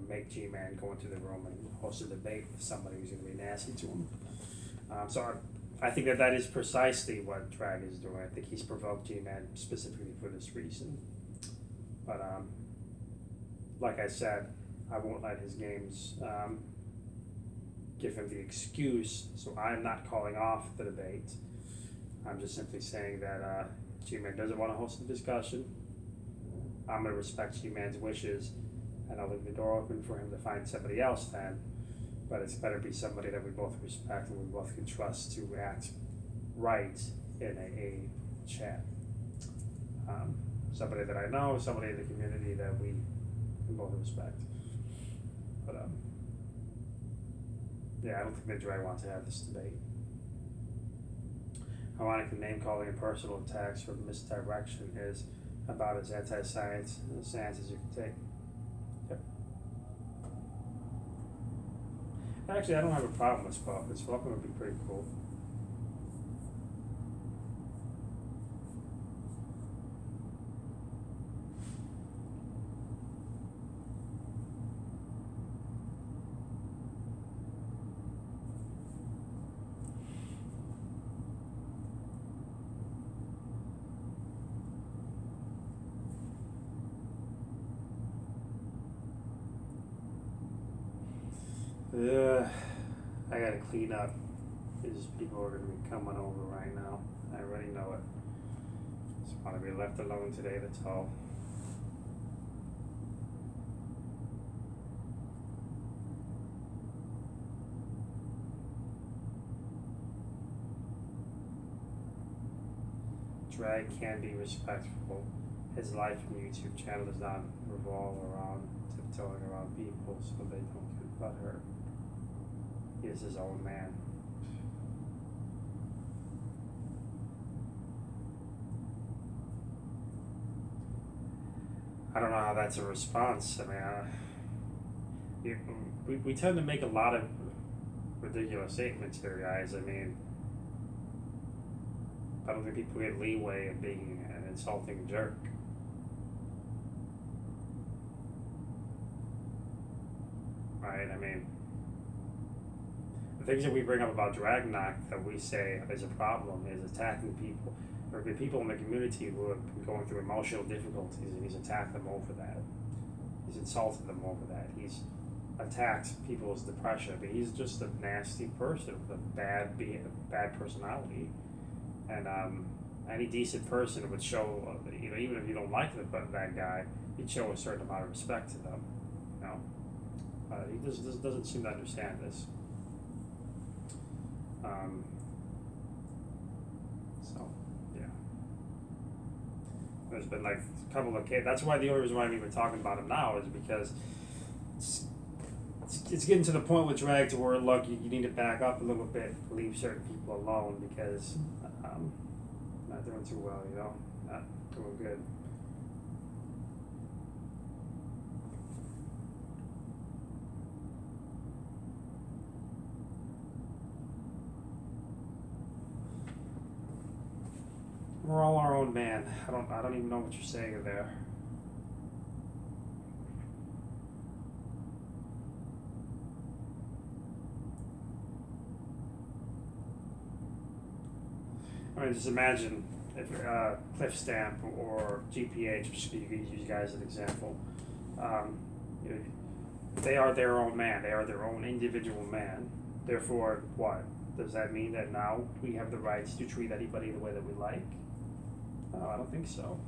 make G-Man go into the room and host a debate with somebody who's going to be nasty to him. So I think that is precisely what Drag is doing. I think he's provoked G-Man specifically for this reason. But like I said, I won't let his games give him the excuse, so I'm not calling off the debate. I'm just simply saying that G-Man doesn't want to host the discussion. I'm going to respect G-Man's wishes, and I'll leave the door open for him to find somebody else then. But it's better be somebody that we both respect and we both can trust to act right in a chat. Somebody that I know, somebody in the community that we both respect. But I don't think that Drag wants to have this debate. Ironic, the name calling and personal attacks for misdirection is about as anti-science as you can take. Yep. Actually, I don't have a problem with Spoken. Spoken would be pretty cool. I gotta clean up because people are gonna be coming over right now. I already know it. Just wanna be left alone today, that's all. Drag can be respectful. His life and YouTube channel does not revolve around tiptoeing around people so they don't get butthurt. He is his own man. I don't know how that's a response. I mean, we tend to make a lot of ridiculous statements here, guys. I mean, I don't think people get leeway in being an insulting jerk. Right? I mean, the things that we bring up about Dragnock that we say is a problem is attacking people. There have been people in the community who have been going through emotional difficulties, and he's attacked them over that. He's insulted them over that. He's attacked people's depression. I mean, he's just a nasty person with a bad personality. And any decent person would show, even if you don't like that guy, he'd show a certain amount of respect to them. He just doesn't seem to understand this. So, yeah. There's been like a couple of cases. That's why the only reason why I'm even talking about him now is because it's getting to the point with Drag to where, look, you need to back up a little bit, leave certain people alone because not doing too well, not doing good. We're all our own man. I don't even know what you're saying there. I mean, just imagine if Cliff Stamp or GPH, which you could use you guys as an example, you know, they are their own man. They are their own individual man. Therefore, what? Does that mean that now we have the rights to treat anybody the way that we like? No, I don't think so.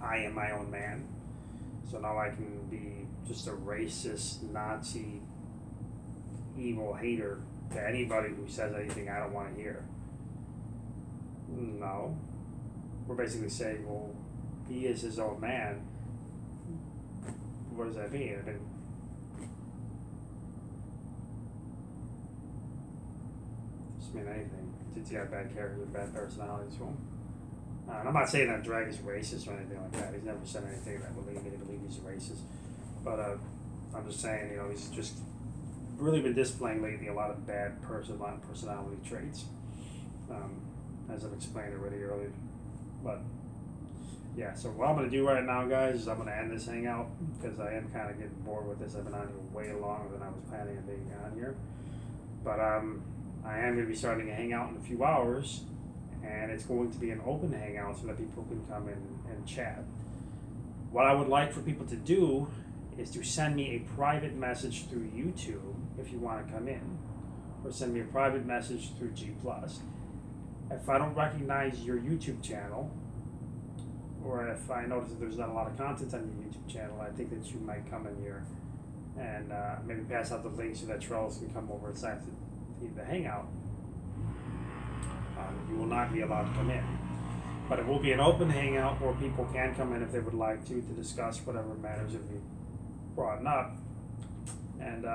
I am my own man. So now I can be just a racist, Nazi, evil hater to anybody who says anything I don't want to hear. No. We're basically saying, well, he is his own man. What does that mean? I mean, doesn't mean anything. He's got bad character, bad personality to him. And I'm not saying that Drag is racist or anything like that. He's never said anything that would lead me to believe he's racist. But I'm just saying, you know, he's just really been displaying lately a lot of bad personality traits, as I've explained already earlier. But yeah, so what I'm going to do right now, guys, is I'm going to end this hangout because I am kind of getting bored with this. I've been on here way longer than I was planning on being on here. But I am going to be starting a hangout in a few hours, and it's going to be an open hangout so that people can come in and chat. What I would like for people to do is to send me a private message through YouTube if you want to come in, or send me a private message through G+. If I don't recognize your YouTube channel, or if I notice that there's not a lot of content on your YouTube channel, I think that you might come in here and maybe pass out the link so that Trellis can come over and sign up to the hangout. You will not be allowed to come in. But it will be an open hangout where people can come in if they would like to discuss whatever matters that we brought up. And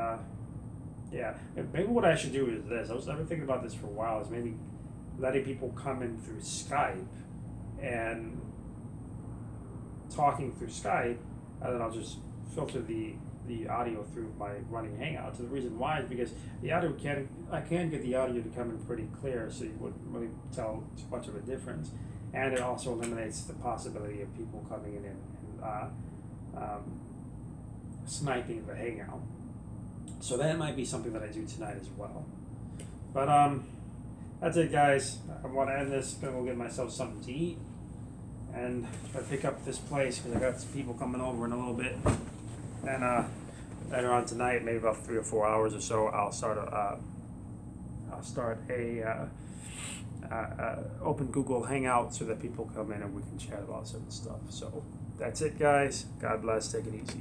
yeah, maybe what I should do is this. I've been thinking about this for a while, is maybe letting people come in through Skype and talking through Skype, and then I'll just filter the audio through my running hangout. So the reason why is because the audio I can get the audio to come in pretty clear, so you wouldn't really tell too much of a difference, and it also eliminates the possibility of people coming in and sniping the hangout. So that might be something that I do tonight as well. But that's it, guys. I want to end this. Gonna go get myself something to eat and try to pick up this place because I got some people coming over in a little bit. And later on tonight, maybe about 3 or 4 hours or so, I'll start a open Google Hangout so that people come in and we can chat about certain stuff. So that's it, guys. God bless. Take it easy.